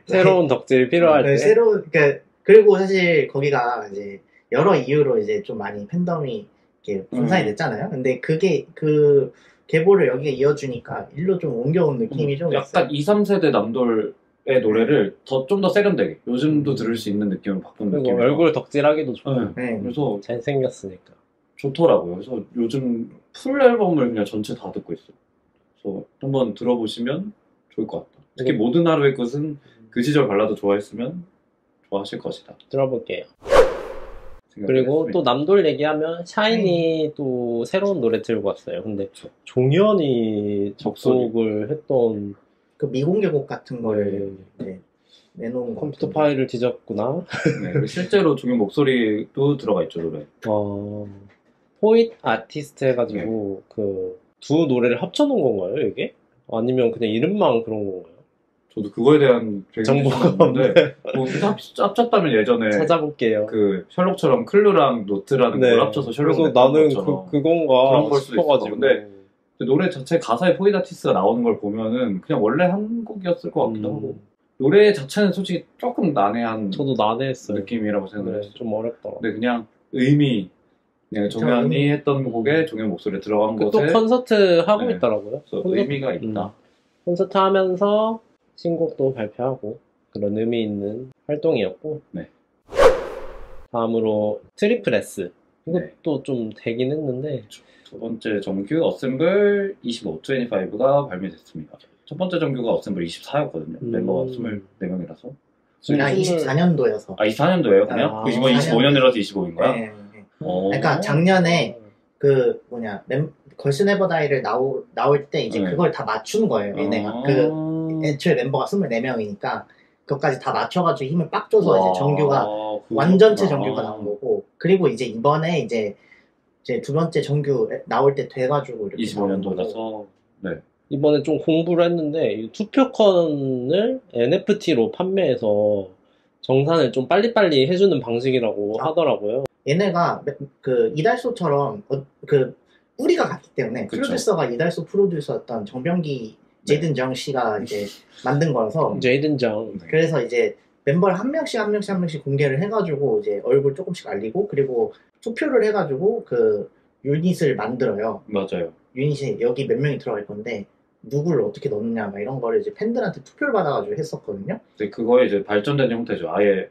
새로운 덕질이 필요할 때. 그러니까 그리고 사실 거기가 이제 여러 이유로 이제 좀 많이 팬덤이 이렇게 분산이 됐잖아요. 근데 그게 그 계보를 여기에 이어주니까 일로 좀 옮겨온 느낌이 좀 약간 2, 3세대 남돌의 노래를 좀 더 세련되게 요즘도 들을 수 있는 느낌으로 바꾼 그리고 느낌. 얼굴 덕질하기도 좋고. 네. 그래서 잘생겼으니까. 좋더라고요. 그래서 요즘 풀 앨범을 그냥 전체 다 듣고 있어요. 그래서 한번 들어보시면 좋을 것 같다. 특히 모든 하루의 끝은 그 시절 발라드 좋아했으면 좋아하실 것이다. 들어볼게요. 생각을 그리고 했습니다. 또 남돌 얘기하면 샤이니 또 새로운 노래 들고 왔어요. 근데 종현이 작곡을 했던 그 미공개곡 같은 걸 이제 내놓은 거 컴퓨터 같은데. 파일을 뒤졌구나. 네, 그리고 실제로 종현 목소리도 들어가 있죠, 노래. 포잇 아티스트 해가지고 그 두 노래를 합쳐놓은 건가요, 이게? 아니면 그냥 이름만 그런 건가요? 저도 그거에 대한 정보가 없는데 뭐 합쳤다면 예전에 찾아볼게요. 그 셜록처럼 클루랑 노트라는 걸 합쳐서 셜록을 그래서 했던 나는 것처럼 그건가 그런 걸 수도 싶어가지고. 있어. 근데 노래 자체 가사에 포이다티스가 나오는 걸 보면은 그냥 원래 한 곡이었을 것 같기도 하고 노래 자체는 솔직히 조금 난해한 저도 난해했어요. 느낌이라고 생각을 했어요. 좀 어렵더라. 근데 그냥 그냥 종현이 했던 곡에 종현 목소리 들어간 또 것에 콘서트 하고 네. 있더라고요. 의미가 있다. 콘서트 하면서 신곡도 발표하고 그런 의미 있는 활동이었고. 네. 다음으로 트리플 S. 네. 이것도 좀 되긴 했는데. 두 번째 정규 어셈블 25, 25가 발매됐습니다. 첫 번째 정규가 어셈블 24였거든요. 멤버가 24명이라서. 24년도여서. 24년도예요, 그냥? 아, 이번 25년이라서 25인 거야? 네. 그러니까 작년에 그 걸스 네버 다이를 나올 때 이제 그걸 다 맞춘 거예요. 얘네가 그 애초에 멤버가 24명이니까 그것까지 다 맞춰가지고 힘을 빡 줘서 이제 정규가 완전체 정규가 나온 거고, 그리고 이제 이번에 이제 두 번째 정규 나올 때 돼가지고 이렇게 25년도라서 이번에 좀 공부를 했는데 이 투표권을 NFT로 판매해서 정산을 좀 빨리빨리 해주는 방식이라고 하더라고요. 얘네가 그 이달소처럼 그 뿌리가 같기 때문에 그쵸. 프로듀서가 이달소 프로듀서였던 정병기 제이든 정 씨가 이제 만든 거라서 제이든 정. 그래서 이제 멤버를 한 명씩 공개를 해가지고 이제 얼굴 조금씩 알리고 그리고 투표를 해가지고 그 유닛을 만들어요. 맞아요. 유닛이 여기 몇 명이 들어갈 건데 누구를 어떻게 넣느냐 막 이런 거를 이제 팬들한테 투표를 받아가지고 했었거든요. 근데 그거에 이제 발전된 형태죠. 아예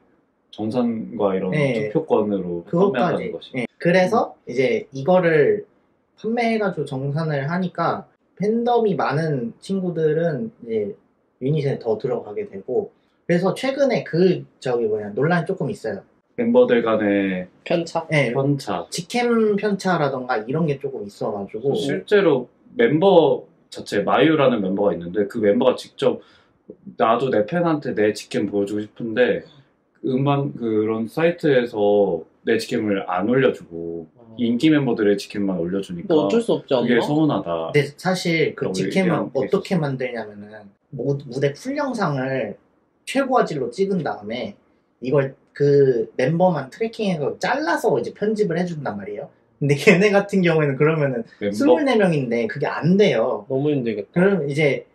정산과 이런 네. 투표권으로 판매한다는 그것까지. 것이. 네. 그래서 이제 이거를 판매해가지고 정산을 하니까 팬덤이 많은 친구들은 이제 유닛에 더 들어가게 되고, 그래서 최근에 논란이 조금 있어요. 멤버들 간의 편차? 네, 편차. 직캠 편차라던가 이런 게 조금 있어가지고. 실제로 멤버 자체 마유라는 멤버가 있는데 그 멤버가 직접 나도 내 팬한테 내 직캠 보여주고 싶은데 그런 사이트에서 내 직캠을 안 올려주고 인기 멤버들의 직캠만 올려주니까 뭐 어쩔 수 없지 않나? 그게 서운하다. 근데 사실 그 우리 직캠을 얘기한 게 어떻게 만들냐면은 무대 풀 영상을 최고화질로 찍은 다음에 이걸 그 멤버만 트래킹해서 잘라서 이제 편집을 해준단 말이에요. 근데 걔네 같은 경우에는 그러면은 멤버 24명인데 그게 안 돼요. 너무 힘들겠다. 그럼 이제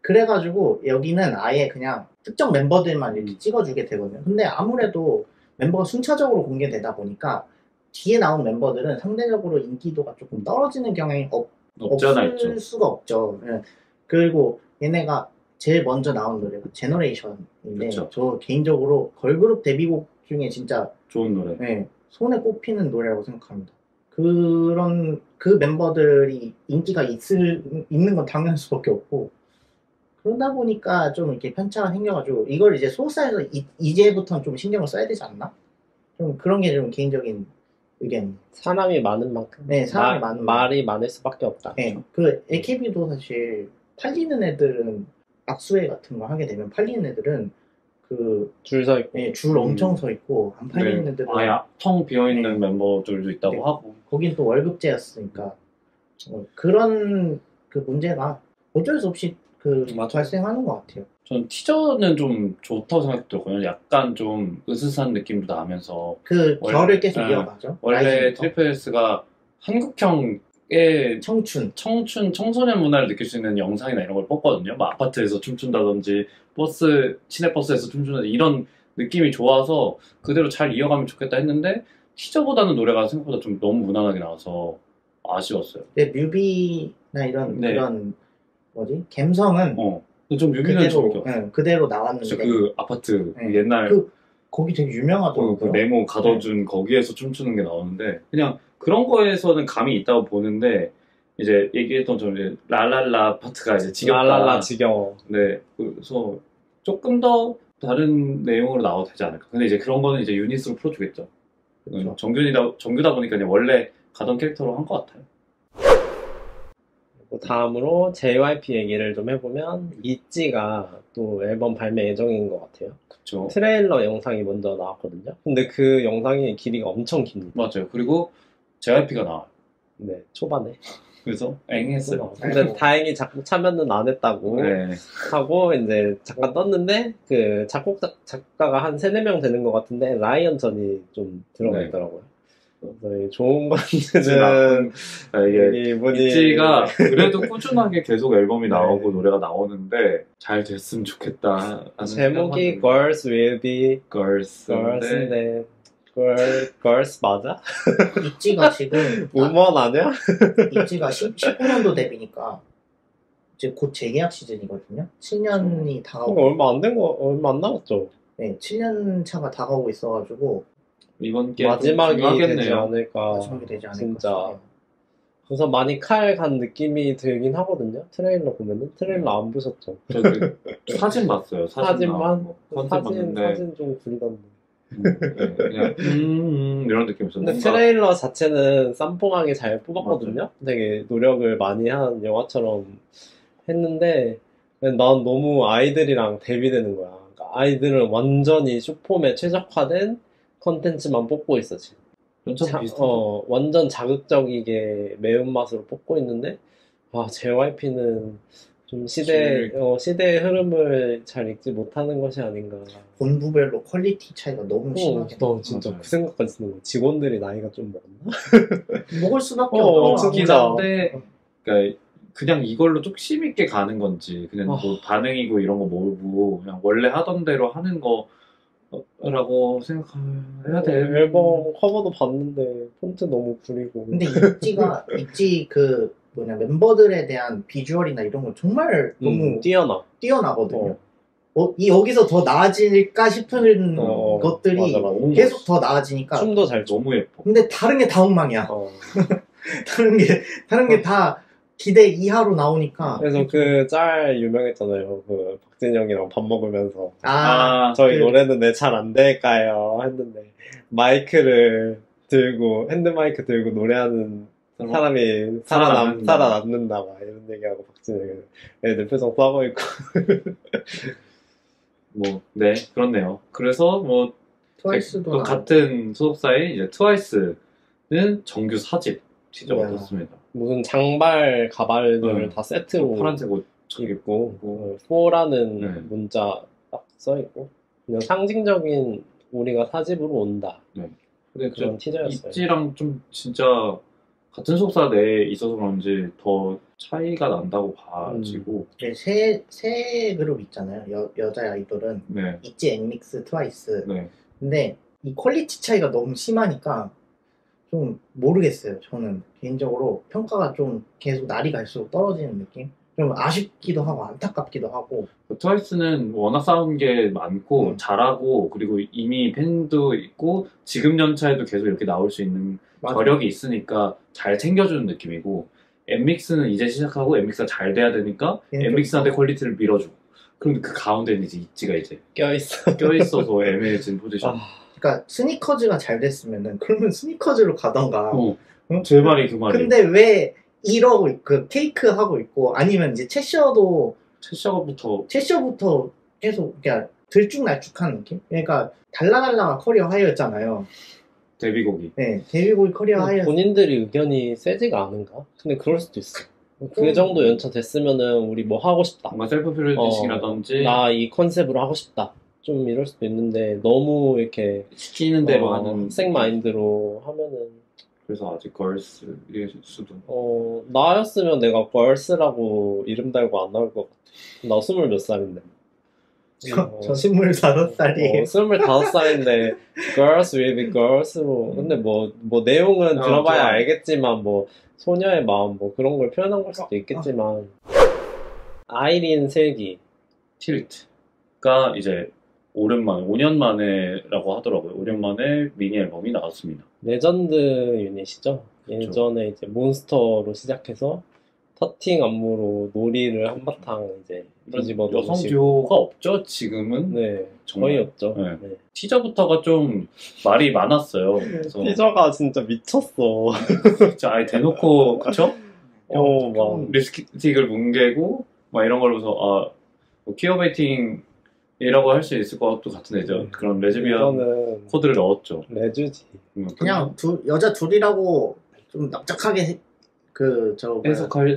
그래가지고 여기는 아예 그냥 특정 멤버들만 이렇게 찍어주게 되거든요. 근데 아무래도 멤버가 순차적으로 공개되다 보니까 뒤에 나온 멤버들은 상대적으로 인기도가 조금 떨어지는 경향이 없지 않아 없을 있죠. 수가 없죠. 예. 그리고 얘네가 제일 먼저 나온 노래가 제너레이션인데 그쵸. 저 개인적으로 걸그룹 데뷔곡 중에 진짜 좋은 노래. 예, 손에 꼽히는 노래라고 생각합니다. 그런 그 멤버들이 인기가 있는 건 당연할 수밖에 없고 그러다 보니까 좀 이렇게 편차가 생겨가지고 이걸 이제 소속사에서 이제부터는 좀 신경을 써야 되지 않나? 좀 그런 게 좀 개인적인 의견. 사람이 많은 만큼 네, 사람이 많은 말이 많을 수밖에 없다. 네, 그 AKB도 사실 팔리는 애들은 악수회 같은 거 하게 되면 팔리는 애들은 그 줄 서 있고 네, 줄 엄청 서 있고 안 팔리는 네. 애들은 아예 텅 비어있는 네. 멤버들도 있다고 네. 하고. 거긴 또 월급제였으니까 그런 그 문제가 어쩔 수 없이 그 맞아요. 발생하는 것 같아요. 전 티저는 좀 좋다고 생각했거든요. 약간 좀 으스스한 느낌도 나면서 그 원래- 결을 계속 네. 이어가죠. 원래 라이징부터. 트리플 S가 한국형의 청춘. 청소년 문화를 느낄 수 있는 영상이나 이런 걸 뽑거든요. 막 아파트에서 춤춘다든지 시내버스에서 춤춘다든지 이런 느낌이 좋아서 그대로 잘 이어가면 좋겠다 했는데 티저보다는 노래가 생각보다 좀 너무 무난하게 나와서 아쉬웠어요. 근데 뮤비나 이런 네. 그런 뭐지 감성은 근데 좀 뮤비는 좀 그대로 이겨. 그대로 나왔는데 진짜 그 아파트 네. 옛날 거기 되게 그 유명하더라고요. 네모 가둬준 거기에서 춤추는 게 나오는데 그냥 그런 거에서는 감이 있다고 보는데 이제 얘기했던 좀 이제 랄랄라 파트가 이제 지겹다. 랄랄라 지겨워. 네, 그래서 조금 더 다른 내용으로 나와도 되지 않을까. 근데 이제 그런 거는 이제 유닛으로 풀어주겠죠. 그렇죠. 정규다 보니까 그냥 원래 가던 캐릭터로 한 것 같아요. 다음으로 JYP 얘기를 좀 해보면 있지가 또 앨범 발매 예정인 것 같아요. 그쵸. 트레일러 영상이 먼저 나왔거든요. 근데 그 영상이 길이가 엄청 깁니다. 맞아요. 그리고 JYP가 나와요. 네, 초반에. 그래서 앵했어요. 근데 다행히 작곡 참여는 안 했다고 네. 하고 이제 잠깐 떴는데 그 작가가 한 3-4명 되는 것 같은데 라이언 전이 좀 들어가 네. 있더라고요. 그래서 좋은 나쁜- 건지는 이게 이분이 있지가 그래도 꾸준하게 계속 앨범이 네. 나오고 노래가 나오는데 잘 됐으면 좋겠다. 제목이 Girls Will Be Girls인데 Girls인데 Girls 맞아? 있지가 지금 우먼 아니야? 있지가 19년도 데뷔니까 이제 곧 재계약 시즌이거든요. 7년이 다가오고 얼마 안 남았죠. 네, 7년 차가 다가오고 있어가지고 이번 게 마지막이 되지 중요하겠네요. 않을까. 마지막이 되지 않을까 진짜. 싶어요. 그래서 많이 칼 간 느낌이 들긴 하거든요. 트레일러 보면은 트레일러 안 보셨죠? 저 그 사진 봤어요. 사진만? 사진 사진 봤는데 좀 구리던데. 네, 그냥 이런 느낌이 근데 있었는데 트레일러 자체는 쌈뽕하게 잘 뽑았거든요. 되게 노력을 많이 한 영화처럼 했는데 난 너무 아이들이랑 대비되는 거야. 그러니까 아이들은 완전히 슈폼에 최적화된 컨텐츠만 뽑고 있어 지금. 좀 비슷하죠. 완전 자극적이게 매운맛으로 뽑고 있는데 JYP는 좀 시대의 흐름을 잘 읽지 못하는 것이 아닌가. 본부별로 퀄리티 차이가 너무 심하게 나 진짜 맞아요. 그 생각까지 드는 거야. 직원들이 나이가 좀 먹나? 먹을 수밖에 어, 없죠. 그렇긴 진짜. 한데 그러니까 그냥 이걸로 뚝심 있게 가는 건지 그냥 뭐 반응이고 이런 거 모르고 그냥 원래 하던 대로 하는 거라고 생각해야 돼. 앨범 커버도 봤는데 폰트 너무 구리고. 근데 있지 그 뭐냐 멤버들에 대한 비주얼이나 이런 건 정말 너무 뛰어나. 뛰어나거든요. 여기서 더 나아질까 싶은 것들이 맞아. 계속 더 나아지니까. 춤도 잘 춰. 너무 예뻐. 근데 다른 게 다 엉망이야. 다른 게 다 기대 이하로 나오니까. 그래서 그 짤 유명했잖아요. 그 박진영이랑 밥 먹으면서 저희 그- 노래는 왜 잘 안 될까요? 했는데 핸드 마이크 들고 노래하는 사람이 살아남는다 막 이런 얘기하고 박진영이 애들 표정 싸고 있고. 네, 그렇네요. 그래서 트와이스도 또 같은 소속사인 이제 트와이스는 정규 4집 티저가 이야. 떴습니다. 무슨 장발 가발들을 응. 다 세트로 파란색 옷 있고 4라는 네. 문자 딱 써있고 그냥 상징적인 우리가 사집으로 온다 근데 그런 티저였어요. 있지랑 좀 진짜 같은 소속사 내에 있어서 그런지 더 차이가 난다고 봐지고 네, 세 그룹 있잖아요. 여자 아이돌은 네. 있지, 엑믹스, 트와이스. 네. 근데 이 퀄리티 차이가 너무 심하니까 좀 모르겠어요. 저는 개인적으로 평가가 좀 계속 날이 갈수록 떨어지는 느낌? 좀 아쉽기도 하고 안타깝기도 하고. 트와이스는 워낙 싸운 게 많고 잘하고 그리고 이미 팬도 있고 지금 연차에도 계속 이렇게 나올 수 있는 맞아. 저력이 있으니까 잘 챙겨주는 느낌이고 엠믹스는 이제 시작하고 엠믹스가 잘 돼야 되니까 엠믹스한테 퀄리티를 밀어주고 그럼 그 가운데는 이제 있지가 이제 껴있어. 껴있어서 애매해진 포지션. 그러니까 스니커즈가 잘 됐으면은 그러면 스니커즈로 가던가. 제 말이 그 말이에요. 근데 왜 이러고 그 케이크 하고 있고 아니면 이제 채셔부터 계속 그냥 들쭉날쭉한 느낌? 그러니까 달라달라가 커리어 하이였잖아요. 데뷔곡이. 네, 데뷔곡이 커리어 하이였. 본인들이 의견이 세지가 않은가? 근데 그럴 수도 있어. 그 정도 연차 됐으면은 우리 뭐 하고 싶다. 뭔가 셀프 프로듀싱이라든지 나 이 컨셉으로 하고 싶다. 좀 이럴 수도 있는데 너무 이렇게 시키는 대로 하는 생 마인드로 하면은 그래서 아직 걸스일 수도. 나였으면 내가 걸스라고 이름 달고 안 나올 것 같아. 나 20몇 살인데. 저 25살이에요. 25살인데 girls will be girls로 근데 뭐 내용은 들어봐야 좋아. 알겠지만 뭐 소녀의 마음 뭐 그런 걸 표현한 걸 수도 있겠지만 아이린 슬기 틸트가 이제 오랜만에 5년 만에라고 하더라고요. 5년 만에 미니 앨범이 나왔습니다. 레전드 유닛이죠. 예전에 이제 몬스터로 시작해서 터팅 안무로 놀이를 한바탕 이제 뒤집어 여성 놓으시고 듀오가 없죠 지금은. 네 정말. 거의 없죠. 네. 네. 티저부터가 좀 말이 많았어요. 그래서 티저가 진짜 미쳤어. 진짜 아예 대놓고 그쵸? 막 립스틱을 뭉개고 막 이런 걸로서 뭐 퀴어베이팅이라고 할 수 있을 것도 같은데 이제 그런 레즈비언 이거는 코드를 넣었죠. 레주지. 그냥 여자 둘이라고 좀 납작하게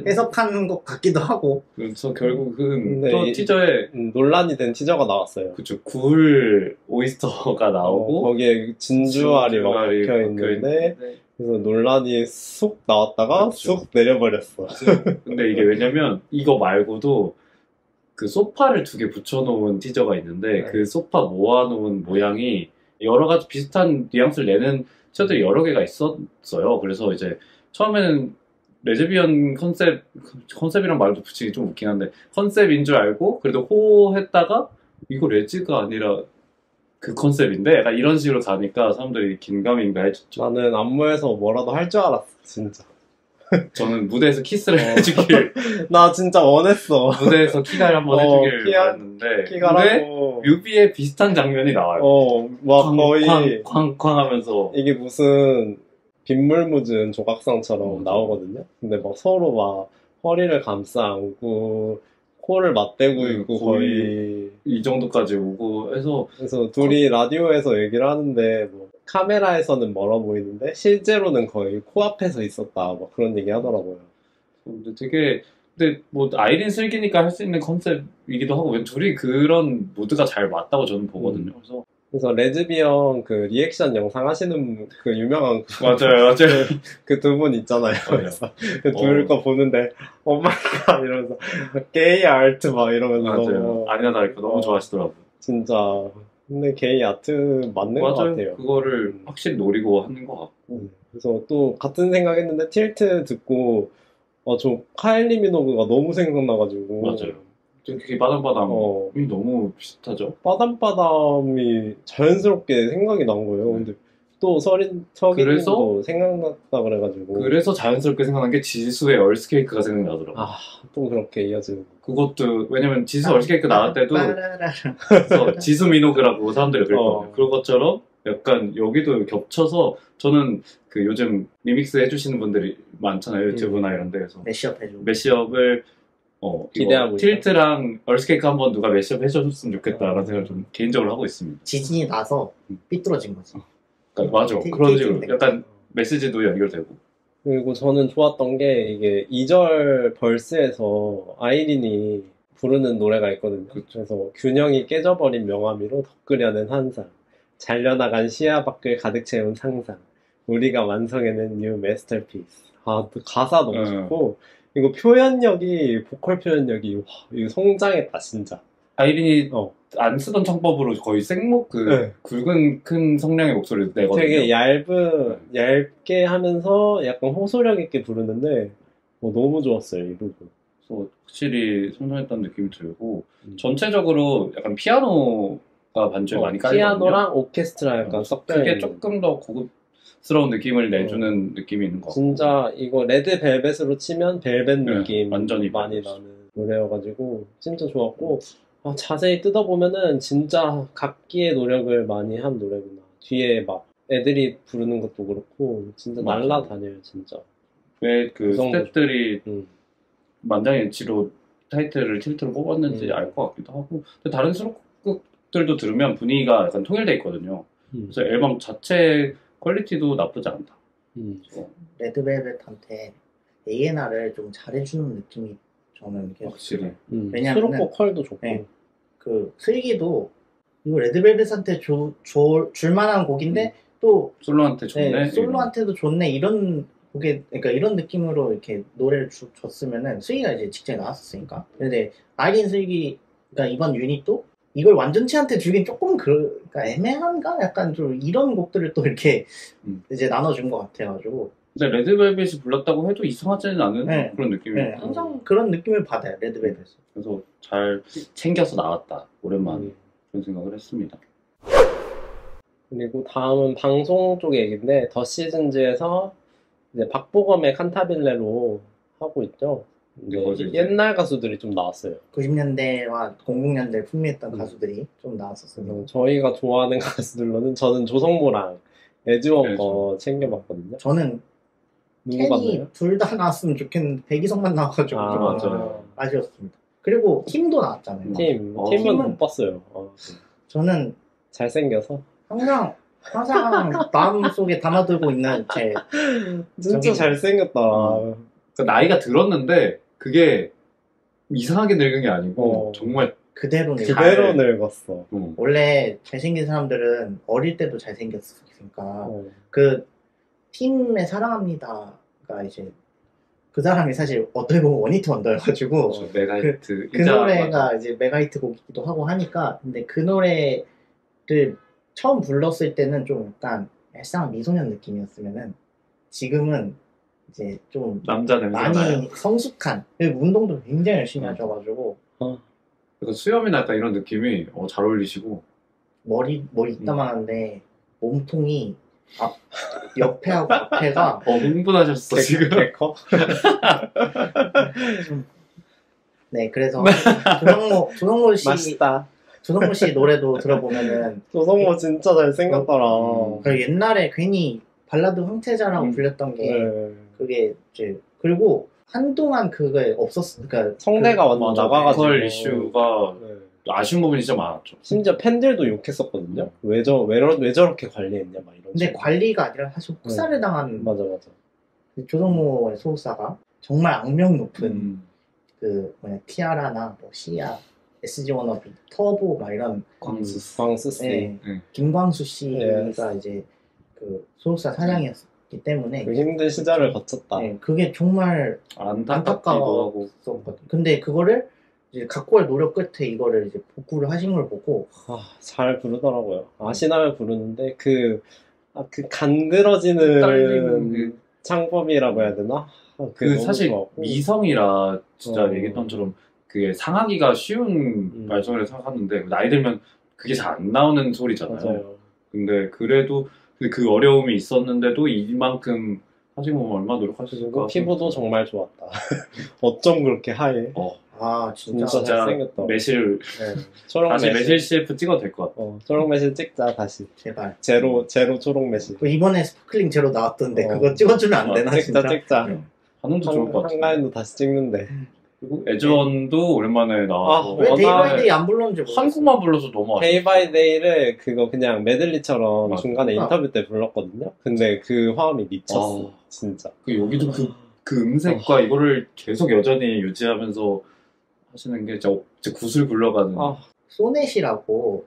해석하는 것 같기도 하고. 그래서 결국은 네, 또 티저에 논란이 된 티저가 나왔어요. 그쵸 굴 오이스터가 나오고 거기에 진주알이 막 진주알이 박혀 있는데 그래서 논란이 쑥 나왔다가 그쵸. 쑥 내려버렸어. 근데 이게 왜냐면 이거 말고도 그 소파를 2개 붙여놓은 티저가 있는데 그 소파 모아놓은 모양이 여러 가지 비슷한 뉘앙스를 내는 티저들이 여러 개가 있었어요. 그래서 이제 처음에는 레즈비언 컨셉이란 말도 붙이기 좀 웃긴 한데 컨셉인 줄 알고 그래도 호했다가 이거 레즈가 아니라 그 컨셉인데 약간 이런 식으로 가니까 사람들이 긴가민가 해줬죠. 나는 안무에서 뭐라도 할 줄 알았어 진짜. 저는 무대에서 키스를 해주길 나 진짜 원했어. 무대에서 키갈 한번 해주길 바랬는데 키가라고 뮤비에 비슷한 장면이 나와요. 막 거의 쾅쾅 하면서 이게 무슨 빗물 묻은 조각상처럼 나오거든요. 근데 막 서로 막 허리를 감싸 안고 코를 맞대고 있고 거의 이 정도까지 오고 해서 그래서 둘이 라디오에서 얘기를 하는데 뭐 카메라에서는 멀어 보이는데 실제로는 거의 코앞에서 있었다 막 그런 얘기 하더라고요. 근데 뭐 아이린 슬기니까 할 수 있는 컨셉이기도 하고 둘이 그런 무드가 잘 맞다고 저는 보거든요. 그래서 레즈비언 그 리액션 영상 하시는 그 유명한 맞아요. 그 두 분 있잖아요. 그래서 그 둘 거 보는데 오마이갓 이러면서 게이 아트 막 이러면서 맞아요. 아니나 다를까 너무 좋아하시더라고요. 진짜 근데 게이 아트 맞는 것 같아요. 그거를 확실히 노리고 하는 것 같고. 그래서 또 같은 생각했는데 틸트 듣고 저 카일리 미노그가 너무 생각나가지고 맞아요. 되게 바담바담이 너무 비슷하죠. 바담바담이 자연스럽게 생각이 난 거예요. 근데 또 서린님도 생각났다 그래가지고 그래서 자연스럽게 생각난 게 지수의 얼스케이크가 생각나더라고요. 또 그렇게 이어지는 그것도 왜냐면 지수 얼스케이크 나올 때도 그래서 지수 미노그라고 사람들이 그랬거든요. 그런 것처럼 약간 여기도 겹쳐서 저는 그 요즘 리믹스 해주시는 분들이 많잖아요. 유튜브나 이런 데에서 매시업 해주고 매시업을 기대하고 틸트랑 얼스케이크 한번 누가 매시업 해줬으면 좋겠다라는 생각을 좀 개인적으로 하고 있습니다. 지진이 나서 삐뚤어진 거지. 그러니까 맞아. 그런 식으로 약간 메시지도 연결되고 그리고 저는 좋았던 게 이게 2절 벌스에서 아이린이 부르는 노래가 있거든요. 그래서 균형이 깨져버린 명암이로 덧그려낸 환상, 잘려나간 시야 밖을 가득 채운 상상, 우리가 완성해낸 뉴 마스터피스. 아, 또 가사 너무 좋고 이거 표현력이 보컬 표현력이 와, 이거 성장했다 진짜. 아이린이 안 쓰던 창법으로 거의 생목 굵은 큰 성량의 목소리를 내거든요. 되게 얇게 하면서 약간 호소력 있게 부르는데 너무 좋았어요 이 부분. 그래서 확실히 성장했다는 느낌이 들고 전체적으로 약간 피아노가 반주에 많이 깔리거든요. 피아노랑 오케스트라 약간 섞여 그게 있는. 조금 더 고급스러운 느낌을 내주는 느낌이 있는 것 같고 진짜 이거 레드벨벳으로 치면 벨벳 느낌 완전히 많이 나는 노래여가지고 진짜 좋았고 자세히 뜯어보면은 진짜 각기의 노력을 많이 한 노래구나. 뒤에 막 애들이 부르는 것도 그렇고 진짜 맞아. 날라다녀요 진짜. 왜 그 스태프들이 음. 만장일치로 타이틀을 틸트로 뽑았는지 알 것 같기도 하고 근데 다른 수록곡들도 들으면 분위기가 약간 통일돼 있거든요. 그래서 앨범 자체 퀄리티도 나쁘지 않다. 레드벨벳한테 A&R을 좀 잘해주는 느낌이 저는 계속 확실히. 왜냐면은 수록곡 컬도 좋고 네, 그 슬기도 이거 레드벨벳한테 줄 만한 곡인데 또 솔로한테 좋네. 네, 솔로한테도 좋네 이런 곡에 그러니까 이런 느낌으로 이렇게 노래를 줬으면은 슬기가 이제 직전에 나왔었으니까. 근데 아이린 슬기 그러니까 이번 유닛도 이걸 완전체한테 주긴 조금 그러니까 애매한가? 약간 좀 이런 곡들을 또 이렇게 이제 나눠준 것 같아가지고. 근데 레드벨벳이 불렀다고 해도 이상하지는 않은 그런 느낌이. 네, 항상 그런 느낌을 받아요 레드벨벳은. 그래서 잘 챙겨서 나왔다 오랜만에 그런 생각을 했습니다. 그리고 다음은 방송 쪽 얘기인데 더 시즌즈에서 이제 박보검의 칸타빌레로 하고 있죠. 옛날 가수들이 좀 나왔어요. 90년대와 00년대를 풍미했던 가수들이 좀 나왔었어요. 저희가 좋아하는 가수들로는 저는 조성모랑 애즈원 거 챙겨봤거든요. 저는 누구 봤나요? 둘 다 나왔으면 좋겠는데 백이성만 나와가지고 맞아요. 아쉬웠습니다. 그리고 팀도 나왔잖아요. 팀은 못 봤어요. 저는 잘생겨서 항상 마음속에 담아두고 있는 제 진짜 잘생겼다. 그러니까 나이가 들었는데 그게 이상하게 늙은 게 아니고 정말 그대로 늙었어. 원래 잘생긴 사람들은 어릴 때도 잘생겼으니까 그 팀의 사랑합니다가 이제 그 사람이 사실 어떻게 보면 원히트 원더여가지고 메가히트 그 노래가 이제 메가히트 곡이기도 하고 하니까 근데 그 노래를 처음 불렀을 때는 좀 약간 알싸한 미소년 느낌이었으면은 지금은 이제 좀 남자 냄새 많이 나요. 성숙한 운동도 굉장히 열심히 하셔가지고 그래서 수염이나 약간 이런 느낌이 잘 어울리시고 머리 이따만한데 몸통이 옆에하고 앞에가 흥분하셨어 지금. 네 그래서 조성모 씨 맛있다. 조성모 씨 노래도 들어보면은 조성모 진짜 잘생겼더라. 옛날에 괜히 발라드 황태자라고 불렸던 게 그게 이제 그리고 한동안 그게 없었어. 그러니까 성대가 완전 나가가지고 보컬 이슈가 아쉬운 부분이 진짜 많았죠. 심지어 팬들도 욕했었거든요. 왜 저렇게 관리했냐 막 이런. 근데 관리가 아니라 사실 혹사를 당한. 맞아. 조성모의 소속사가 정말 악명 높은 그 티아라나 뭐 시아, SG 워너비, 터보 막 이런 광수 씨, 김광수 씨가 이제 그 소속사 사장이었기 때문에 그 힘든 시절을 거쳤다. 그게 정말 안타까웠었거든. 근데 그거를 이제 갖고 갈 노력 끝에 이거를 이제 복구를 하신 걸 보고 잘 부르더라고요. 아시나요 부르는데 그 간드러지는 창법이라고 해야 되나? 그 사실 미성이라 진짜 얘기했던 것처럼 그게 상하기가 쉬운 발성을 생각하는데 나이 들면 그게 잘 안 나오는 소리잖아요. 맞아요. 근데 그래도 그 어려움이 있었는데도 이만큼 하신 거면 얼마나 노력하셨을까. 피부도 정말 좋았다. 어쩜 그렇게 하얘? 진짜 잘생겼다. 매실 다시 매실 CF 찍어도 될 것 같아. 초록 매실 찍자 다시. 제발. 제로 초록 매실. 이번에 스파클링 제로 나왔던데 그거 찍어주면 안 되나? 찍자. 반응도 좋을 것 같아. 한가인도 다시 찍는데. 그리고 에즈원도 오랜만에 나와서 왜 워낙- 데이바이데이 안 불렀는지 모르겠어. 한국만 불러서 너무 데이 바이 데이를 그거 그냥 메들리처럼 맞아. 중간에 인터뷰 때 불렀거든요. 근데 그 화음이 미쳤어. 진짜. 그 여기도 그 음색과 이거를 계속 여전히 유지하면서 하시는 게 진짜 구슬 굴러가는. 소넷이라고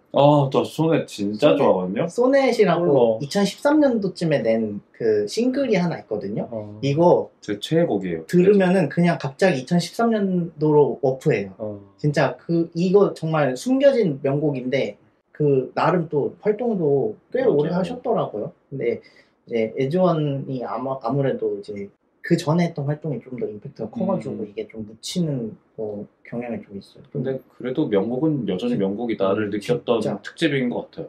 저 소넷 진짜 좋아하거든요. 소넷이라고 몰라. 2013년도쯤에 낸 그 싱글이 하나 있거든요. 어. 이거 제 최애곡이에요. 들으면은 그냥 갑자기 2013년도로 워프해요. 진짜 이거 정말 숨겨진 명곡인데 그 나름 또 활동도 꽤 맞아요. 오래 하셨더라고요. 근데 이제 에즈원이 아무래도 이제 그 전에 했던 활동이 좀 더 임팩트가 커가지고 이게 좀 묻히는 경향이 좀 있어요. 근데 그래도 명곡은 여전히 명곡이다를 느꼈던 진짜. 특집인 것 같아요.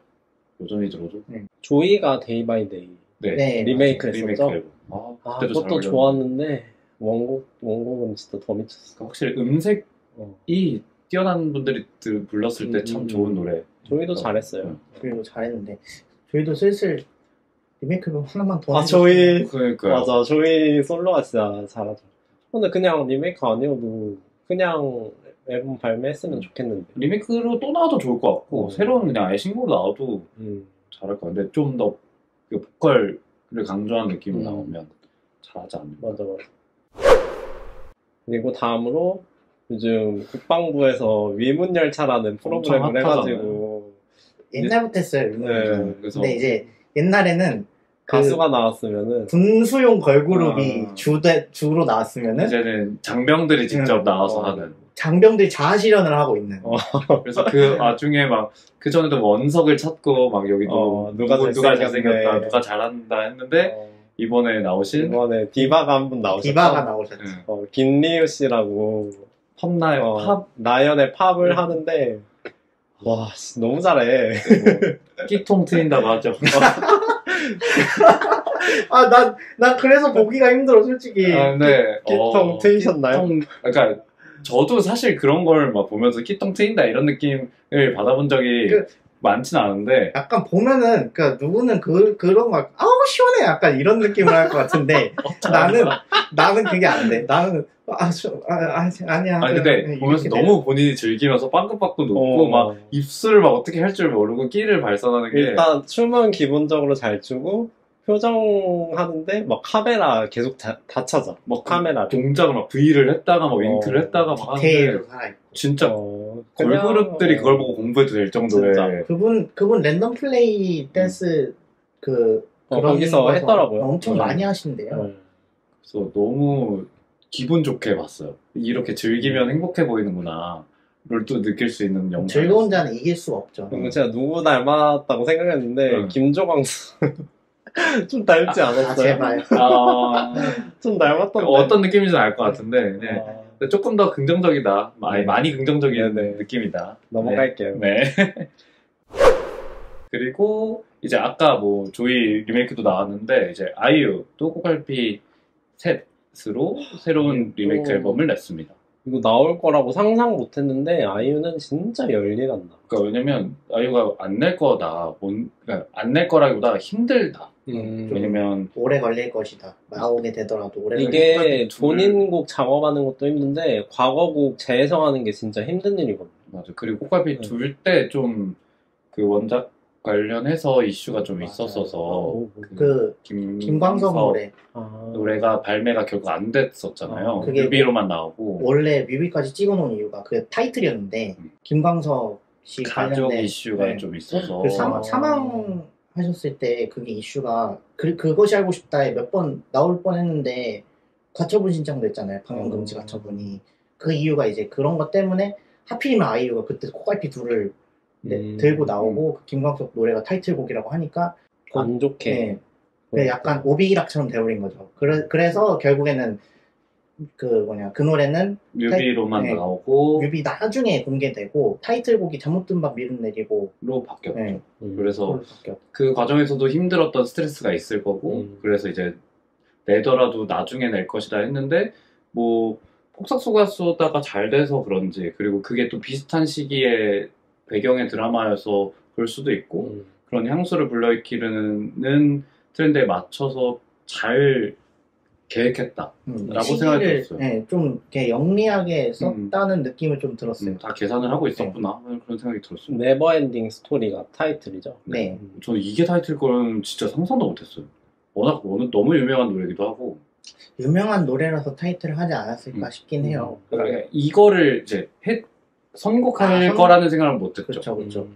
여전히 들어도. 조이가 데이 바이 데이 네, 리메이크 리메이크 했었죠? 앨범. 그때도 잘 그것도 어울렸는데. 좋았는데 원곡은 진짜 더 미쳤어. 확실히 음색이 어. 뛰어난 분들이 불렀을 때 참 좋은 노래. 조이도 잘했어요. 그리고 잘했는데 저희도 슬슬 리메이크 앨범 하나만 더 아, 해주시면 조이. 그러니까요. 맞아, 조이 솔로가 진짜 잘하죠. 근데 그냥 리메이크 아니어도 그냥 앨범 발매했으면 좋겠는데. 리메이크로 또 나와도 좋을 것 같고 새로운 그냥 아예 신곡으로 나와도 음. 잘할 것 같은데 좀 더 보컬을 강조한 느낌이 음. 나오면 잘하지 않나. 맞아. 그리고 다음으로 요즘 국방부에서 위문열차라는 프로그램을 핫하잖아요. 해가지고 옛날부터 했어요. 네, 그래서 근데 이제 옛날에는 그 가수가 나왔으면은 군수용 걸그룹이 아. 주로 나왔으면은 이제는 장병들이 직접 나와서 어. 하는. 장병들이 자아실현을 하고 있는. 그래서 그 와중에 막 그 전에도 원석을 찾고 막 여기도 누가 잘생겼다, 누가 잘한다 했는데 이번에 나오신 이번에 디바가 한 분 나오셨죠. 디바가 나오셨죠. 김리우 씨라고 팝나의 팝 나연의 팝을 하는데 와 너무 잘해. 끼통 트인다고 하죠. 난 그래서 보기가 힘들어, 솔직히. 네. 끼통 트이셨나요? 그러니까 저도 사실 그런 걸 막 보면서 끼통 트인다 이런 느낌을 받아본 적이 많진 않은데 약간 보면은, 그니까 누구는 그런 막, 아우, 시원해! 약간 이런 느낌을 할 것 같은데, 나는 그게 안 돼. 나는, 아니야. 아니 근데 이렇게 보면서 돼. 너무 본인이 즐기면서 빵긋빵긋 웃고 막 입술을 막 어떻게 할 줄 모르고 끼를 발산하는 게 일단 춤은 기본적으로 잘 추고 표정하는데 막 카메라 계속 다 찾아. 막 카메라 동작을 막 V를 했다가 막 윙크를 했다가 막 하는데 디테일도 살아있고. 진짜 그냥- 걸그룹들이 그걸 보고 공부해도 될 정도의 진짜. 그분 랜덤 플레이 댄스 그런 거기서 거에서 했더라고요. 엄청 네. 많이 하신대요. 그래서 너무 기분 좋게 봤어요. 이렇게 즐기면 행복해 보이는구나. 를 또 느낄 수 있는 영상. 즐거운 자는 이길 수가 없죠. 그리고 제가 누구 닮았다고 생각했는데 응. 김조광수 좀 닮지 않았어요? 제발. 좀 닮았던데. 어떤 느낌인지는 알 것 같은데 네. 아, 근데 조금 더 긍정적이다. 네. 많이 긍정적인 네, 네. 느낌이다. 넘어갈게요. 네. 그리고 이제 아까 뭐 조이 리메이크도 나왔는데 이제 아이유도 꽃갈피 셋으로 새로운 리메이크 앨범을 냈습니다. 이거 나올 거라고 상상 못했는데 아이유는 진짜 열일한다. 그러니까 왜냐면 아이유가 안 낼 거다. 그러니까 안 낼 거라기보다 힘들다. 왜냐면 오래 걸릴 것이다. 나오게 되더라도 오래 이게 걸릴 것 같은 본인 곡 작업하는 것도 힘든데 과거곡 재해석하는 게 진짜 힘든 일이거든요. 맞아. 그리고 꽃갈피 네. 둘 때 좀 그 원작 관련해서 이슈가 좀 맞아요. 있었어서 그 김광석 노래 노래가 발매가 결국 안 됐었잖아요. 그게 뮤비로만 나오고 원래 뮤비까지 찍어놓은 이유가 그 타이틀이었는데 김광석 씨 가족 관련된 이슈가 네. 좀 있어서 그 사망하셨을 때 그게 이슈가 그것이 알고 싶다에 몇 번 나올 뻔했는데 가처분 신청도 했잖아요. 방영금지 가처분이. 그 이유가 이제 그런 것 때문에 하필이면 아이유가 그때 코갈피 둘을 들고 나오고 그 김광석 노래가 타이틀곡이라고 하니까 안 좋게. 네. 그 약간 오비락처럼 돼버린 거죠. 그래서 결국에는 그 노래는 뮤비로만 네. 나오고 뮤비 나중에 공개되고 타이틀곡이 잘못 든 밤 미룬 내리고 로 바뀌었죠. 네. 그래서 그걸로 바뀌었고. 그 과정에서도 힘들었던 스트레스가 있을 거고 그래서 이제 내더라도 나중에 낼 것이다 했는데 뭐 폭삭소가 쏘다가 잘 돼서 그런지 그리고 그게 또 비슷한 시기에 배경의 드라마여서 그럴 수도 있고 그런 향수를 불러일으키는 트렌드에 맞춰서 잘 계획했다. 라고 시기를, 생각이 들었어요. 네, 좀 이렇게 영리하게 썼다는 느낌을 좀 들었어요. 다 계산을 하고 있었구나. 그런 생각이 들었어요. 네버엔딩 스토리가 타이틀이죠. 네. 저는 이게 타이틀 거는 진짜 상상도 못했어요. 워낙 너무 유명한 노래기도 하고. 유명한 노래라서 타이틀을 하지 않았을까 싶긴 해요. 그러니까 이거를 이제 선곡할 아, 거라는 생각을 못했죠. 그렇죠, 그렇죠.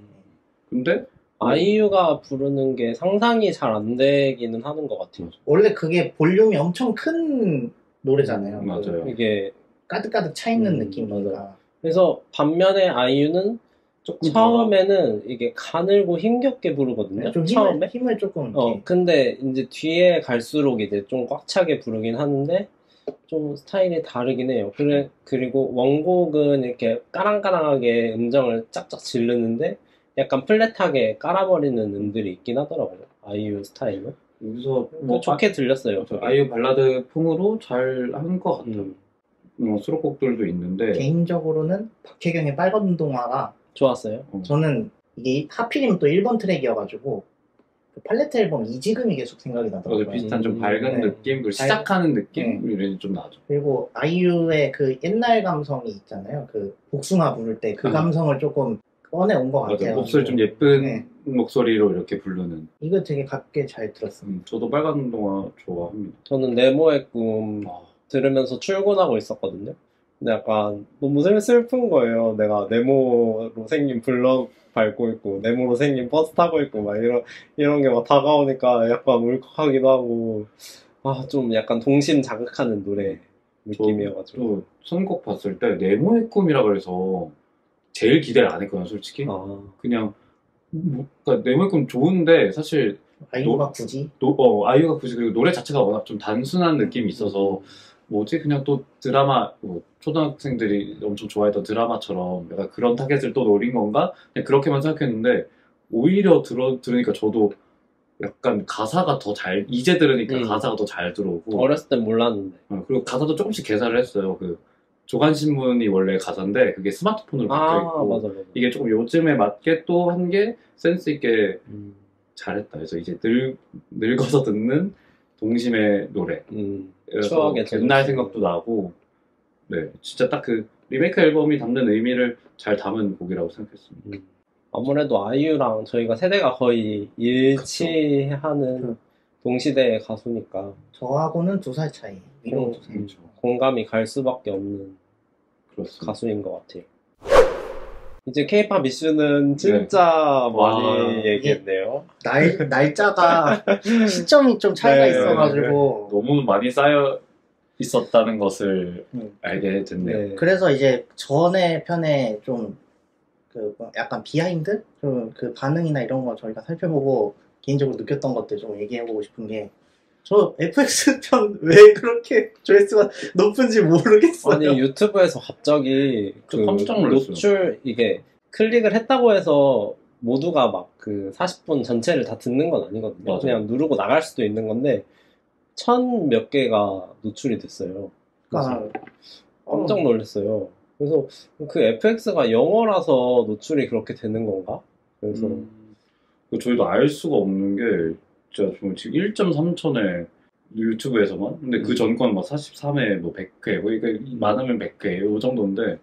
근데 아이유가 부르는 게 상상이 잘 안 되기는 하는 것 같아요. 원래 그게 볼륨이 엄청 큰 노래잖아요. 맞아요. 이게 가득가득 차 있는 느낌이니까. 그래서 반면에 아이유는 조금 처음에는 이게 가늘고 힘겹게 부르거든요. 좀 처음에. 힘을 조금 이렇게. 근데 이제 뒤에 갈수록 이제 좀 꽉 차게 부르긴 하는데 좀 스타일이 다르긴 해요. 그리고 원곡은 이렇게 까랑까랑하게 음정을 짝짝 지르는데 약간 플랫하게 깔아버리는 음들이 있긴 하더라고요. 아이유 스타일은. 여기서 좋게 들렸어요. 아이유 발라드 풍으로 잘 한 것 같아요. 수록곡들도 있는데 개인적으로는 박혜경의 빨간 운동화가 좋았어요. 저는 이게 하필이면 또 1번 트랙이어가지고 그 팔레트 앨범 이지금이 계속 생각이 나더라고요. 비슷한 좀 밝은 네. 느낌, 그리고 시작하는 느낌이 좀 나죠. 그리고 아이유의 그 옛날 감성이 있잖아요. 그 복숭아 부를 때 그 감성을 조금 꺼내온 것 같아요. 목소리 좀 예쁜 네. 목소리로 이렇게 부르는. 이거 되게 가볍게 잘 들었어요. 저도 빨간 운동화 좋아합니다. 저는 네모의 꿈 들으면서 출근하고 있었거든요. 근데 약간 너무 슬픈 거예요. 내가 네모로 생긴 블럭 밟고 있고 네모로 생긴 버스 타고 있고 막 이런 게 막 다가오니까 약간 울컥하기도 하고 좀 약간 동심 자극하는 노래 느낌이어가지고. 또 선곡 봤을 때 네모의 꿈이라 그래서 제일 기대를 안 했거든요, 솔직히. 그냥 그러니까 네모의 꿈 좋은데 사실 아이유가 굳이 아이유가 굳이 그리고 노래 자체가 워낙 좀 단순한 느낌이 있어서 그냥 또 드라마 초등학생들이 엄청 좋아했던 드라마처럼 약간 그런 타겟을 또 노린 건가? 그냥 그렇게만 생각했는데 오히려 들으니까 저도 약간 가사가 더 이제 들으니까 가사가 더 잘 들어오고 어렸을 땐 몰랐는데 그리고 가사도 조금씩 개사를 했어요. 그 조간신문이 원래 가사인데 그게 스마트폰으로 바뀌어있고 맞아. 이게 조금 요즘에 맞게 또 한 게 센스 있게 잘했다. 그래서 이제 늙어서 듣는 동심의 노래. 추억의 옛날 생각도 나고, 네, 진짜 딱 그 리메이크 앨범이 담는 의미를 잘 담은 곡이라고 생각했습니다. 아무래도 아이유랑 저희가 세대가 거의 일치하는 동시대의 가수니까 저하고는 2살 차이. 위로 2살. 공감이 갈 수밖에 없는 그렇습니다. 가수인 것 같아요. 이제 K-pop 이슈는 진짜 많이 얘기했네요. 날짜가 시점이 좀 차이가 네, 있어가지고 너무 많이 쌓여 있었다는 것을 알게 됐네요. 네. 그래서 이제 전에 편에 좀 그 약간 비하인드? 좀 그 반응이나 이런 거 저희가 살펴보고 개인적으로 느꼈던 것들 좀 얘기해보고 싶은 게 저 FX 편 왜 그렇게 조회수가 높은지 모르겠어요. 아니 유튜브에서 갑자기 그 깜짝 놀랐어요. 노출 이게 클릭을 했다고 해서 모두가 막 그 40분 전체를 다 듣는 건 아니거든요. 맞아요. 그냥 누르고 나갈 수도 있는 건데 1000 몇 개가 노출이 됐어요. 그러니까 깜짝 놀랐어요. 그래서 그 FX가 영어라서 노출이 그렇게 되는 건가? 그래서 저희도 알 수가 없는 게 진짜 지금 1.3천에 유튜브에서만 근데 그 전건 막 43회 뭐 100회 그러니까 많으면 100회 이 정도인데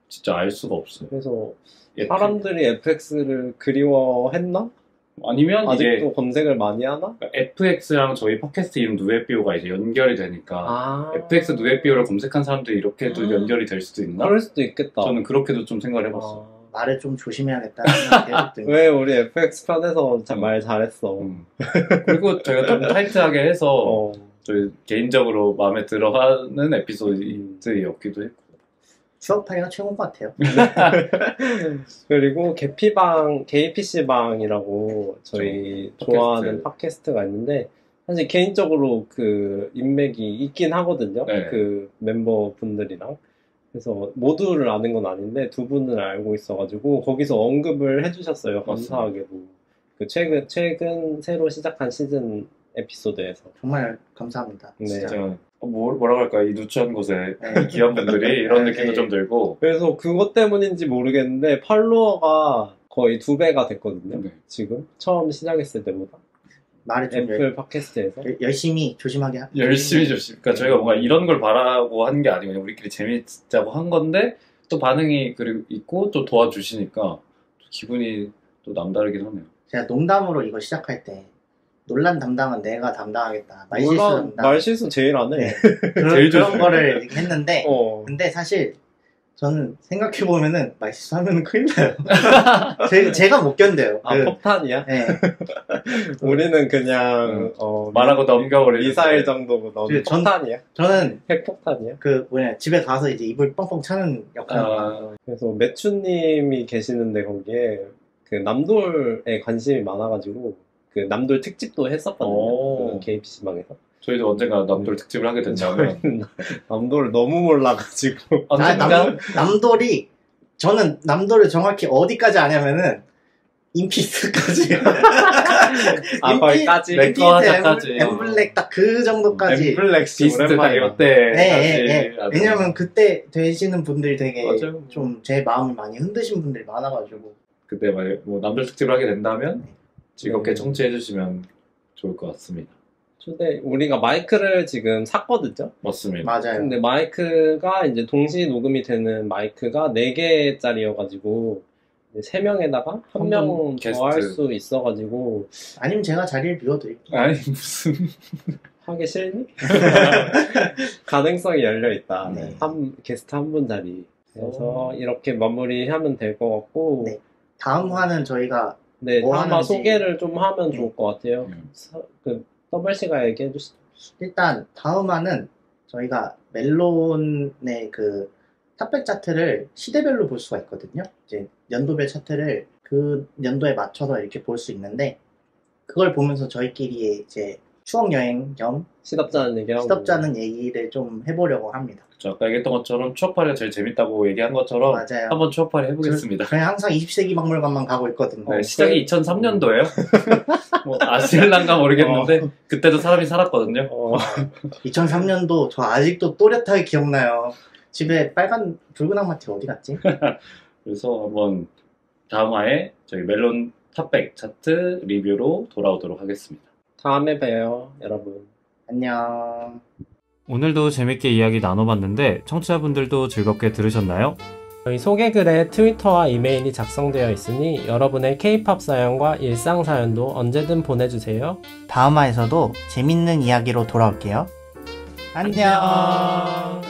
진짜 알 수가 없어요. 그래서 사람들이 FX를 그리워했나? 아니면 아직도 이게 검색을 많이 하나? FX랑 저희 팟캐스트 이름 누에비오가 이제 연결이 되니까 FX 누에비오를 검색한 사람들이 이렇게도 연결이 될 수도 있나? 그럴 수도 있겠다. 저는 그렇게도 좀 생각을 해봤어요. 말을 좀 조심해야겠다는 생각이 들거든요. 왜 우리 FX 편에서 말 잘했어. 그리고 저희가 좀 타이트하게 해서 저희 개인적으로 마음에 들어하는 에피소드였기도 했고 추억팔이가 최고인 것 같아요. 그리고 KPC방이라고 저희 좋아하는 팟캐스트가 있는데 사실 개인적으로 그 인맥이 있긴 하거든요. 네. 그 멤버분들이랑. 그래서 모두를 아는 건 아닌데 두 분을 알고 있어가지고 거기서 언급을 해주셨어요. 감사하게도. 그 최근 새로 시작한 시즌 에피소드에서. 정말 감사합니다. 네. 진짜. 뭐라고 할까 이 누추한 곳에 이 귀한 분들이 이런 느낌도 좀 들고 그래서 그것 때문인지 모르겠는데 팔로워가 거의 2배가 됐거든요. 네. 지금 처음 시작했을 때보다. 말을 좀 애플 팟캐스트에서. 열심히 조심하게 열심히 그러니까 저희가 뭔가 이런 걸 바라고 한 게 아니고 그냥 우리끼리 재밌자고 한 건데 또 반응이 그리고 있고 또 도와주시니까 또 기분이 또 남다르긴 하네요. 제가 농담으로 이거 시작할 때 논란 담당은 내가 담당하겠다. 말실수 담당. 말실수 제일 안 해. 네. 제일 그런 조심해. 거를 했는데 근데 사실 저는 생각해보면은 말실수하면 큰일 나요. 제가 못 견뎌요. 폭탄이야? 네. 우리는 그냥 말하고 넘겨버리는 미사일 정도고 너는 전- 폭탄이야? 저는 핵폭탄이야? 집에 가서 이제 이불 뻥뻥 차는 역할을 그래서 매추님이 계시는데 거기에 그 남돌에 관심이 많아가지고 그 남돌 특집도 했었거든요. 그 KPC방에서. 저희도 언젠가 남돌 특집을 하게 된다면 남돌을 너무 몰라가지고. 남돌이 저는 남돌을 정확히 어디까지 아냐면은 인피스까지 거기까지? 랭커 하자까지. 엠블랙 딱 그 정도까지 엠블랙스 비스트 오랜만에 가격 때 네. 왜냐면 그때 되시는 분들이 되게 맞아요. 좀 제 마음을 많이 흔드신 분들이 많아가지고 그때 뭐 남돌 특집을 하게 된다면 즐겁게 네. 청취해주시면 좋을 것 같습니다. 근데 우리가 마이크를 지금 샀거든요. 맞습니다. 맞아요. 근데 마이크가 이제 동시 녹음이 되는 마이크가 4개짜리여가지고 3명에다가 한 명 게스트. 더 할 수 있어가지고 아니면 제가 자리를 비워드릴게요. 아니 무슨 하기 싫니? 가능성이 열려있다. 네. 게스트 한 분 자리. 그래서 이렇게 마무리하면 될 것 같고 네. 다음 화는 저희가 네, 뭐 다음화 하는지. 소개를 좀 하면 좋을 것 같아요. 음. WC가 얘기해 주시죠. 일단 다음 화는 저희가 멜론의 그 탑백 차트를 시대별로 볼 수가 있거든요. 이제 연도별 차트를 그 연도에 맞춰서 이렇게 볼 수 있는데 그걸 보면서 저희끼리 이제 추억 여행 겸 시덥잖은 얘기하고. 시덥잖은 얘기를 좀 해보려고 합니다. 저 아까 얘기했던 것처럼 추억팔이가 제일 재밌다고 얘기한 것처럼 맞아요. 한번 추억팔이 해보겠습니다. 저희 항상 20세기 박물관만 가고 있거든요. 네, 시작이 2003년도예요. 뭐 아실란가 모르겠는데 그때도 사람이 살았거든요. 2003년도 저 아직도 또렷하게 기억나요. 집에 빨간 붉은 악마티 어디 갔지? 그래서 한번 다음 화에 저희 멜론 탑백 차트 리뷰로 돌아오도록 하겠습니다. 다음에 봬요, 여러분. 안녕. 오늘도 재밌게 이야기 나눠봤는데 청취자분들도 즐겁게 들으셨나요? 저희 소개글에 트위터와 이메일이 작성되어 있으니 여러분의 K-POP 사연과 일상 사연도 언제든 보내주세요. 다음 화에서도 재밌는 이야기로 돌아올게요. 안녕.